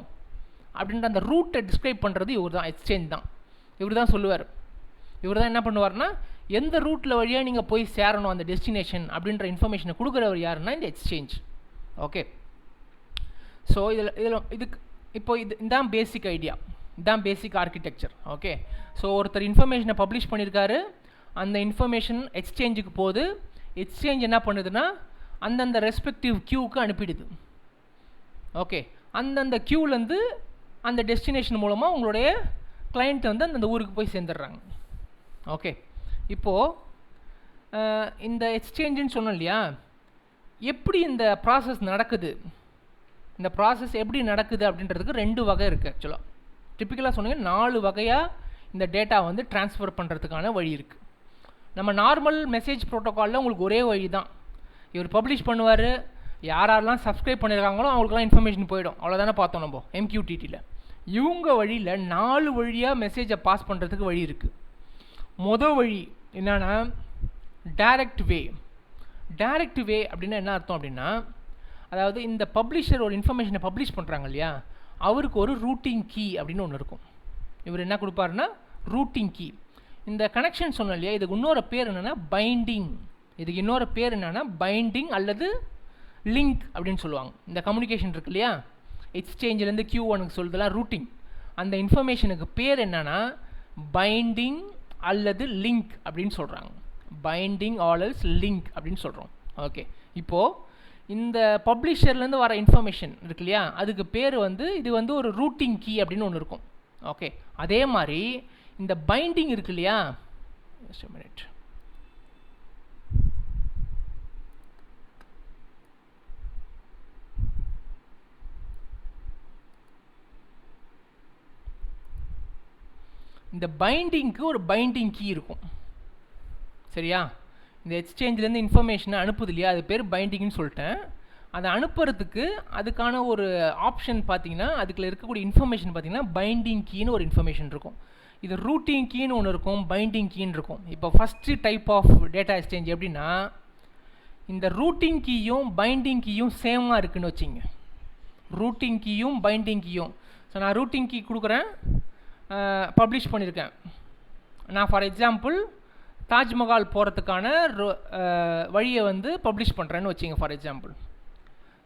அப்படின்ற அந்த ரூட்டை டிஸ்கிரைப் பண்ணுறது இவர் தான், எக்ஸ்சேஞ்ச் தான். இவர் தான் சொல்லுவார். இவர் தான் என்ன பண்ணுவார்னா எந்த ரூட்டில் வழியாக நீங்கள் போய் சேரணும் அந்த டெஸ்டினேஷன் அப்படின்ற இன்ஃபர்மேஷனை கொடுக்குறவர் யாருன்னா இந்த எக்ஸ்சேஞ்ச். ஓகே, ஸோ இதுதான் பேசிக் ஐடியா, இதுதான் பேசிக் ஆர்கிடெக்சர். ஓகே, ஸோ ஒருத்தர் இன்ஃபர்மேஷனை பப்ளிஷ் பண்ணியிருக்காரு, அந்த இன்ஃபர்மேஷன் எக்ஸ்சேஞ்சுக்கு போகுது. எக்ஸ்சேஞ்ச் என்ன பண்ணுதுன்னா அந்தந்த ரெஸ்பெக்டிவ் கியூவுக்கு அனுப்பிடுது. ஓகே, அந்தந்த கியூலேருந்து அந்த டெஸ்டினேஷன் மூலமாக உங்களுடைய கிளைண்ட் வந்து அந்தந்த ஊருக்கு போய் சேர்ந்துடுறாங்க. ஓகே, இப்போது இந்த எக்ஸ்சேஞ்சுன்னு சொன்னோம் இல்லையா, எப்படி இந்த ப்ராசஸ் நடக்குது, இந்த ப்ராசஸ் எப்படி நடக்குது அப்படின்றதுக்கு 2 வகை இருக்குது. ஆக்சுவலாக டிப்பிக்கலாக சொன்னீங்க 4 வகையாக இந்த டேட்டா வந்து ட்ரான்ஸ்ஃபர் பண்ணுறதுக்கான வழி இருக்குது. நம்ம நார்மல் மெசேஜ் ப்ரோட்டோக்காலில் உங்களுக்கு ஒரே வழி தான், இவர் பப்ளிஷ் பண்ணுவார், யாரெல்லாம் சப்ஸ்கிரைப் பண்ணியிருக்காங்களோ அவங்களுக்குலாம் இன்ஃபர்மேஷன் போயிடும், அவ்வளோதானே பார்த்தோம் நம்ம MQTTயில். இவங்க வழியில் 4 வழியாக மெசேஜை பாஸ் பண்ணுறதுக்கு வழி இருக்குது. மொதல் வழி என்னென்னா டைரக்ட் வே. டைரக்ட் வே அப்படின்னா என்ன அர்த்தம் அப்படின்னா, அதாவது இந்த பப்ளிஷர் ஒரு இன்ஃபர்மேஷனை பப்ளிஷ் பண்ணுறாங்க இல்லையா, அவருக்கு ஒரு ரூட்டிங் கீ அப்படின்னு ஒன்று இருக்கும். இவர் என்ன கொடுப்பாருன்னா ரூட்டிங் கீ. இந்த கனெக்ஷன் சொன்னோம் இல்லையா, இதுக்கு இன்னொரு பேர் என்னென்னா பைண்டிங். இதுக்கு இன்னொரு பேர் என்னென்னா பைண்டிங் அல்லது லிங்க் அப்படின்னு சொல்லுவாங்க. இந்த கம்யூனிகேஷன் இருக்கு இல்லையா, எக்ஸ்சேஞ்சிலேருந்து Q1க்கு சொல்லுதெல்லாம் ரூட்டிங். அந்த இன்ஃபர்மேஷனுக்கு பேர் என்னென்னா பைண்டிங் அல்லது லிங்க் அப்படின்னு சொல்கிறாங்க. பைண்டிங் ஆல்ஸ் லிங்க் அப்படின்னு சொல்கிறோம். ஓகே, இப்போது இந்த பப்ளிஷர்லேருந்து வர இன்ஃபர்மேஷன் இருக்கு இல்லையா, அதுக்கு பேர் வந்து இது வந்து ஒரு ரூட்டிங் கீ அப்படின்னு ஒன்று இருக்கும். ஓகே, அதே மாதிரி இந்த பைண்டிங் இருக்கு இல்லையா, ஜஸ்ட் a minute. இந்த பைண்டிங்க்கு ஒரு பைண்டிங் கீ இருக்கும். சரியா, இந்த எக்ஸ்சேஞ்சிலேருந்து இன்ஃபர்மேஷனை அனுப்புது இல்லையா, அது பேர் பைண்டிங்னு சொல்லிட்டேன். அதை அனுப்புறதுக்கு அதுக்கான ஒரு ஆப்ஷன் பார்த்தீங்கன்னா, அதுக்குள்ள இருக்கக்கூடிய இன்ஃபர்மேஷன் பார்த்தீங்கன்னா பைண்டிங் கீன்னு ஒரு இன்ஃபர்மேஷன் இருக்கும். இது ரூட்டிங் கீன்னு ஒன்று இருக்கும், பைண்டிங் கீன்னு இருக்கும். இப்போ first type of data exchange எப்படின்னா, இந்த ரூட்டிங் கீயும் பைண்டிங் கீயும் சேமாக இருக்குதுன்னு வச்சுங்க. ரூட்டிங் கீயும் பைண்டிங் கீயும். ஸோ நான் ரூட்டிங் கீ கொடுக்குறேன், பப்ளிஷ் பண்ணியிருக்கேன். நான் ஃபார் எக்ஸாம்பிள் தாஜ்மஹால் போகிறதுக்கான வழியை வந்து பப்ளிஷ் பண்ணுறேன்னு வச்சுங்க ஃபார் எக்ஸாம்பிள்.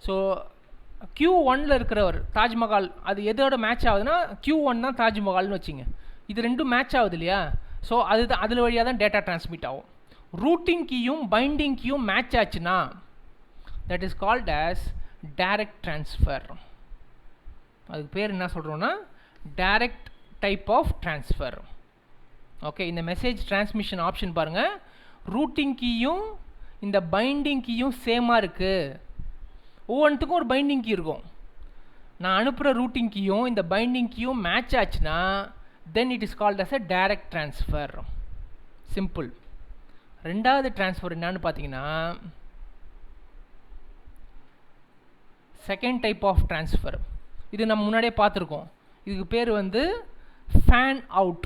ஸோ Q1ல் இருக்கிறவர் தாஜ்மஹால், அது எதோட மேட்ச் ஆகுதுன்னா Q1 தான் தாஜ்மஹால்னு வச்சுங்க. இது ரெண்டும் மேட்ச் ஆகுது இல்லையா, ஸோ அதுதான் அதில் வழியாக தான் டேட்டா டிரான்ஸ்மிட் ஆகும். ரூட்டிங் கீயும் பைண்டிங் கீயும் மேட்ச் ஆச்சுன்னா that is called as direct transfer. அதுக்கு பேர் என்ன சொல்கிறோன்னா direct type of transfer. Okay, இந்த மெசேஜ் டிரான்ஸ்மிஷன் ஆப்ஷன் பாருங்கள், ரூட்டிங் கீயும் இந்த பைண்டிங் கீயும் சேமாக இருக்குது. ஒவ்வொன்றுத்துக்கும் ஒரு பைண்டிங் கீ இருக்கும். நான் அனுப்புகிற ரூட்டிங் கீயும் இந்த பைண்டிங் கீயும் மேட்ச் ஆச்சுன்னா then it is called as a direct transfer. Simple. ரெண்டாவது ட்ரான்ஸ்ஃபர் என்னன்னு பார்த்தீங்கன்னா செகண்ட் டைப் ஆஃப் ட்ரான்ஸ்ஃபர். இது நம்ம முன்னாடியே பார்த்துருக்கோம். இதுக்கு பேர் வந்து ஃபேன் அவுட்.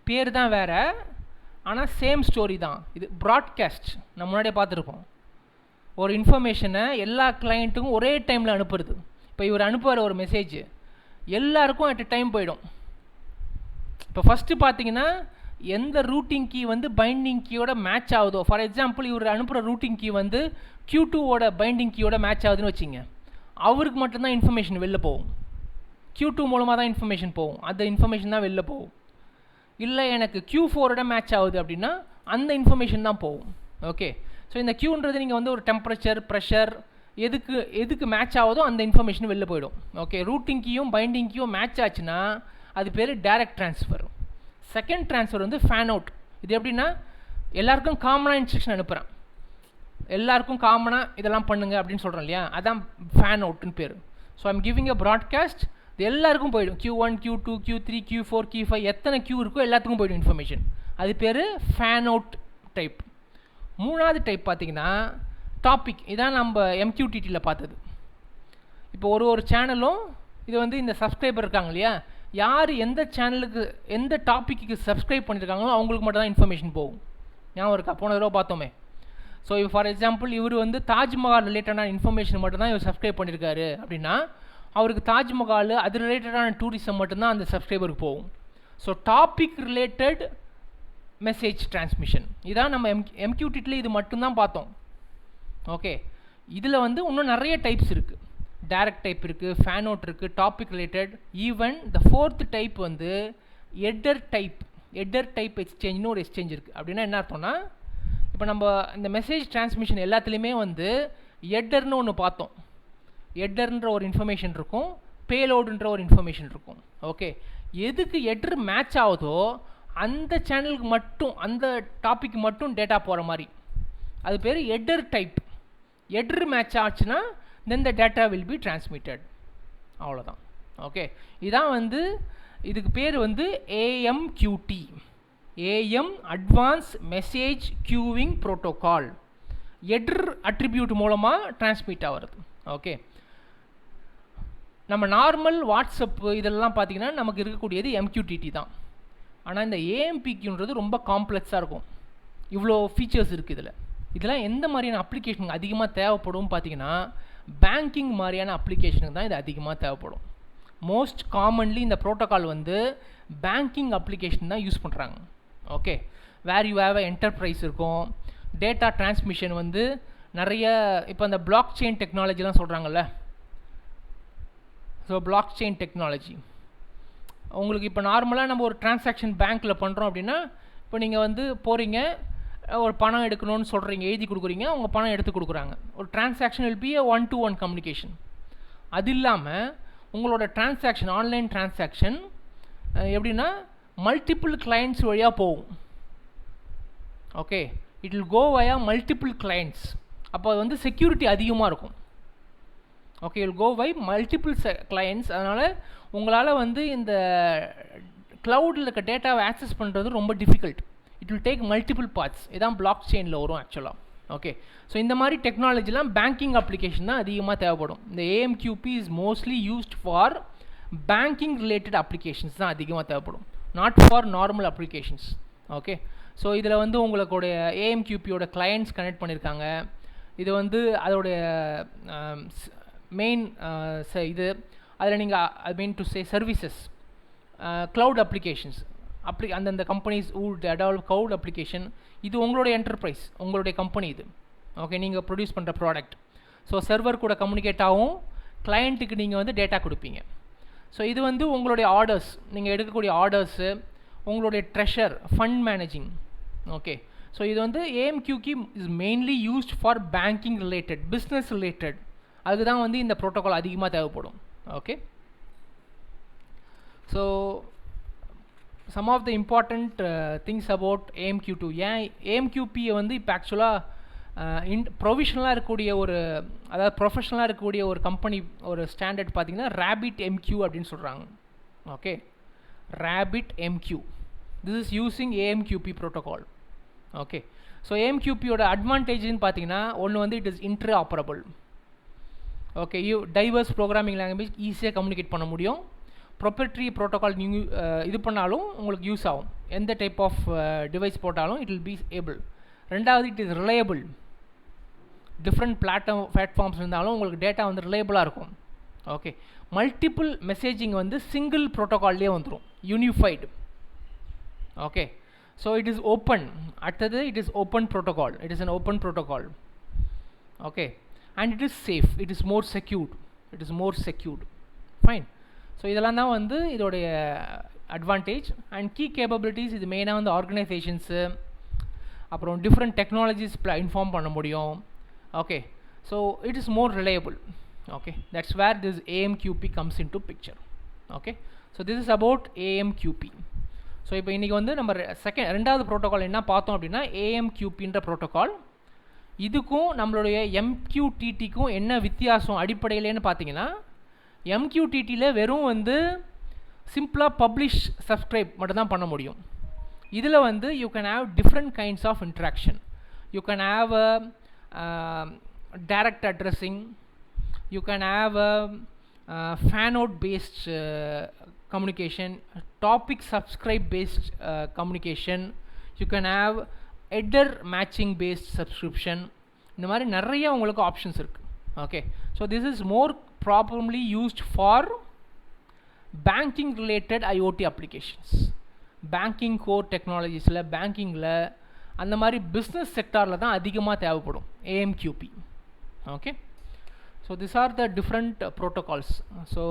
பேர் தான் வேறு, ஆனால் சேம் ஸ்டோரி தான். இது ப்ராட்காஸ்ட் நம்ம முன்னாடியே பார்த்துருக்கோம். ஒரு இன்ஃபர்மேஷனை எல்லா கிளைண்ட்டுக்கும் ஒரே டைமில் அனுப்புறது. இப்போ இவர் அனுப்புகிற ஒரு மெசேஜ் எல்லாருக்கும் அட் டைம் போயிடும். இப்போ ஃபஸ்ட்டு பார்த்தீங்கன்னா எந்த ரூட்டிங் கீ வந்து பைண்டிங் கீயோட மேட்ச் ஆகுதோ, ஃபார் எக்ஸாம்பிள் இவர் அனுப்புகிற ரூட்டிங் கீ வந்து Q2ஓட பைண்டிங் கீயோட மேட்ச் ஆகுதுன்னு வச்சுங்க, அவருக்கு மட்டும்தான் இன்ஃபர்மேஷன் வெளில போகும். Q2 மூலமாக தான் இன்ஃபர்மேஷன் போகும், அந்த இன்ஃபர்மேஷன் தான் வெளில போகும். இல்லை எனக்கு Q4ஓட மேட்ச் ஆகுது அப்படின்னா அந்த இன்ஃபர்மேஷன் தான் போகும். ஓகே, ஸோ இந்த Qன்றது நீங்கள் வந்து ஒரு டெம்பரேச்சர், ப்ரெஷர், எதுக்கு மேட்ச் ஆகுதோ அந்த இன்ஃபர்மேஷன் வெளில போயிடும். ஓகே, ரூட்டிங் கீயும் பைண்டிங் கீயும் மேட்ச் ஆச்சுன்னா அது பேர் டைரக்ட் ட்ரான்ஸ்ஃபர். செகண்ட் ட்ரான்ஸ்ஃபர் வந்து ஃபேன் அவுட். இது எப்படின்னா எல்லாருக்கும் காமனாக இன்ஸ்ட்ரக்ஷன் அனுப்புகிறேன், எல்லாருக்கும் காமனாக இதெல்லாம் பண்ணுங்க அப்படின்னு சொல்கிறோம் இல்லையா, அதான் ஃபேன் அவுட்னு பேர். So I'm giving a broadcast, இது எல்லாருக்கும் போயிடும். Q1, Q2, Q3, Q4, Q5 எத்தனை Q இருக்கோ எல்லாத்துக்கும் போய்டும் இன்ஃபர்மேஷன். அது பேர் ஃபேன் அவுட் டைப். மூணாவது டைப் பார்த்தீங்கன்னா டாபிக். இதான் நம்ம MQTTயில் பார்த்தது. இப்போ ஒரு சேனலும் இது வந்து இந்த சப்ஸ்கிரைபர் இருக்காங்க இல்லையா, யார் எந்த சேனலுக்கு எந்த டாப்பிக்கு சப்ஸ்கிரைப் பண்ணியிருக்காங்களோ அவங்களுக்கு மட்டும் தான் இன்ஃபர்மேஷன் போகும். ஞாபகம் இருக்கா, போன தடவை பார்த்தோமே. ஸோ இப்போ ஃபார் எக்ஸாம்பிள் இவர் வந்து தாஜ்மஹால் ரிலேட்டடான இன்ஃபர்மேஷன் மட்டும்தான் இவர் சப்ஸ்கிரைப் பண்ணியிருக்காரு அப்படின்னா அவருக்கு தாஜ்மஹால் அது ரிலேட்டடான டூரிசம் மட்டும்தான் அந்த சப்ஸ்கிரைபருக்கு போகும். So topic related message transmission இதான் நம்ம MQTTயில் இது மட்டும்தான் பார்த்தோம். ஓகே, இதில் வந்து இன்னும் நிறைய டைப்ஸ் இருக்குது. டைரக்ட் டைப் இருக்குது, ஃபேன் அவுட் இருக்குது, topic related. Even the fourth type வந்து எட்டர் டைப் எக்ஸ்சேஞ்சுன்னு ஒரு எக்ஸ்சேஞ்ச் இருக்குது. அப்படின்னா என்ன அர்த்தம்னா, இப்போ நம்ம இந்த மெசேஜ் டிரான்ஸ்மிஷன் எல்லாத்துலேயுமே வந்து எட்டர்னு ஒன்று பார்த்தோம். எட்டர்ன்ற ஒரு இன்ஃபர்மேஷன் இருக்கும், பேலோடுன்ற ஒரு இன்ஃபர்மேஷன் இருக்கும். ஓகே, எதுக்கு எட்டர் மேட்ச் ஆகுதோ அந்த சேனலுக்கு மட்டும் அந்த டாபிக் மட்டும் டேட்டா போகிற மாதிரி அது பேர் எட்டர் டைப். எட்டர் மேட்ச் ஆச்சுன்னா then the data will be transmitted. அவ்வளோதான். ஓகே, இதான் வந்து இதுக்கு பேர் வந்து AMQT, AM advance message queuing protocol. Either attribute மூலமாக டிரான்ஸ்மிட் ஆகிறது. ஓகே, நம்ம நார்மல் வாட்ஸ்அப்பு இதெல்லாம் பார்த்திங்கன்னா நமக்கு இருக்கக்கூடியது MQTT தான். ஆனால் இந்த AMPQன்றது ரொம்ப காம்ப்ளெக்ஸாக இருக்கும். இவ்வளோ ஃபீச்சர்ஸ் இருக்குது. இதெல்லாம் எந்த மாதிரியான அப்ளிகேஷனுக்கு அதிகமாக தேவைப்படும் பார்த்திங்கன்னா பேங்கிங் மாதிரியான அப்ளிகேஷனுக்கு தான் இது அதிகமாக தேவைப்படும். மோஸ்ட் காமன்லி இந்த ப்ரோட்டோக்கால் வந்து பேங்கிங் அப்ளிகேஷன் தான் யூஸ் பண்ணுறாங்க. Okay, where you have enterprise இருக்கும், டேட்டா டிரான்ஸ்மிஷன் வந்து நிறைய இப்போ அந்த பிளாக் செயின் டெக்னாலஜிலாம் சொல்கிறாங்கல்ல. ஸோ பிளாக் செயின் டெக்னாலஜி உங்களுக்கு இப்போ நார்மலாக நம்ம ஒரு டிரான்சாக்ஷன் பேங்க்கில் பண்ணுறோம் அப்படின்னா, இப்போ நீங்கள் வந்து போகிறீங்க, ஒரு பணம் எடுக்கணும்னு சொல்கிறீங்க, எழுதி கொடுக்குறீங்க, அவங்க பணம் எடுத்து கொடுக்குறாங்க. ஒரு transaction will be a 1-to-1 communication. அது இல்லாமல் உங்களோட டிரான்சாக்ஷன், ஆன்லைன் டிரான்சாக்ஷன் எப்படின்னா மல்டிபிள் கிளைண்ட்ஸ் வழியாக போகும். Okay, it will go via multiple clients. அப்போ அது வந்து செக்யூரிட்டி அதிகமாக இருக்கும். Okay, will go by multiple clients. அதனால் உங்களால் வந்து இந்த க்ளவுடில் இருக்க டேட்டாவை ஆக்சஸ் பண்ணுறது ரொம்ப difficult. It will take multiple parts. இதான் பிளாக் செயினில் வரும் ஆக்சுவலாக. ஓகே, ஸோ இந்த மாதிரி டெக்னாலஜிலாம் பேங்கிங் அப்ளிகேஷன் தான் அதிகமாக தேவைப்படும். இந்த AMQP is mostly used for banking related applications தான் அதிகமாக தேவைப்படும், not for normal applications. Okay, so இதில் வந்து உங்களுடைய AMQPயோட கிளையண்ட்ஸ் கனெக்ட் பண்ணியிருக்காங்க. இது வந்து அதோடைய மெயின் இது. அதில் நீங்கள் I mean to say services, cloud applications, அந்தந்த கம்பெனிஸ் டெவலப் க்ளவுட் அப்ளிகேஷன். இது உங்களுடைய என்டர்பிரைஸ், உங்களுடைய கம்பெனி இது. ஓகே, நீங்கள் ப்ரொடியூஸ் பண்ணுற ப்ராடக்ட். ஸோ சர்வர் கூட கம்யூனிகேட் ஆகும், கிளையண்ட்டுக்கு நீங்கள் வந்து டேட்டா கொடுப்பீங்க. ஸோ இது வந்து உங்களுடைய ஆர்டர்ஸ், நீங்கள் எடுக்கக்கூடிய ஆர்டர்ஸு, உங்களுடைய treasure, fund managing. Okay, so இது வந்து AMQP is mainly used for banking related, business related. அதுதான் வந்து இந்த ப்ரோட்டோக்கால் அதிகமாக தேவைப்படும். Okay, so some of the important things about AMQ2. ஏன் AMQPயை வந்து இப்போ ஆக்சுவலாக ப்ரொவிஷனலாக இருக்கக்கூடிய ஒரு, அதாவது ப்ரொஃபஷனலாக இருக்கக்கூடிய ஒரு கம்பெனி, ஒரு ஸ்டாண்டர்ட் பார்த்திங்கன்னா RabbitMQ அப்படின்னு சொல்கிறாங்க. Okay, RabbitMQ, this is using AMQP protocol. Okay, so AMQPயோட அட்வான்டேஜ்னு பார்த்தீங்கன்னா ஒன்று வந்து it is interoperable. Okay, diverse programming language ஈஸியாக கம்யூனிகேட் பண்ண முடியும். ப்ரொப்ரைட்டரி ப்ரோட்டோகால் நீங்கள் இது பண்ணாலும் உங்களுக்கு யூஸ் ஆகும். எந்த டைப் ஆஃப் டிவைஸ் போட்டாலும் இட் வில் பி ஏபிள். ரெண்டாவது, it is reliable. Different platforms இருந்தாலும் உங்களுக்கு டேட்டா வந்து ரிலையபிளாக இருக்கும். ஓகே, மல்டிபிள் மெசேஜிங் வந்து சிங்கிள் ப்ரோட்டோகால்லேயே வந்துடும், unified. Okay, so it is open. அடுத்தது it is open protocol. It is an open protocol. Okay, and it is safe. It is more secured. It is more secured. Fine. So இதெல்லாம் தான் வந்து இதோடைய advantage. And key capabilities, இது மெயினாக வந்து organisations, அப்புறம் different technologies inform பண்ண முடியும். Okay, so it is more reliable. Okay, that's where this AMQP comes in to picture. Okay, so this is about AMQP. So இப்போ இன்றைக்கி வந்து நம்ம ரெண்டாவது ப்ரோட்டோக்கால் என்ன பார்த்தோம் அப்படின்னா AMQPன்ற ப்ரோட்டோக்கால். இதுக்கும் நம்மளுடைய MQTTக்கும் என்ன வித்தியாசம் அடிப்படையிலேன்னு பார்த்தீங்கன்னா, MQTTயில் வெறும் வந்து சிம்பிளாக பப்ளிஷ் சப்ஸ்கிரைப் மட்டும்தான் பண்ண முடியும். இதில் வந்து you can have different kinds of interaction. You can have direct addressing, you can have fan out based communication, topic subscribe based communication, you can have header matching based subscription. இந்த மாதிரி நிறைய உங்களுக்கு options இருக்குது. Okay, so this is more probably used for banking related IoT applications. Banking core டெக்னாலஜிஸில், பேங்கிங்கில், அந்த மாதிரி business செக்டாரில் தான் அதிகமாக தேவைப்படும் AMQP. Okay, so these are the different protocols. So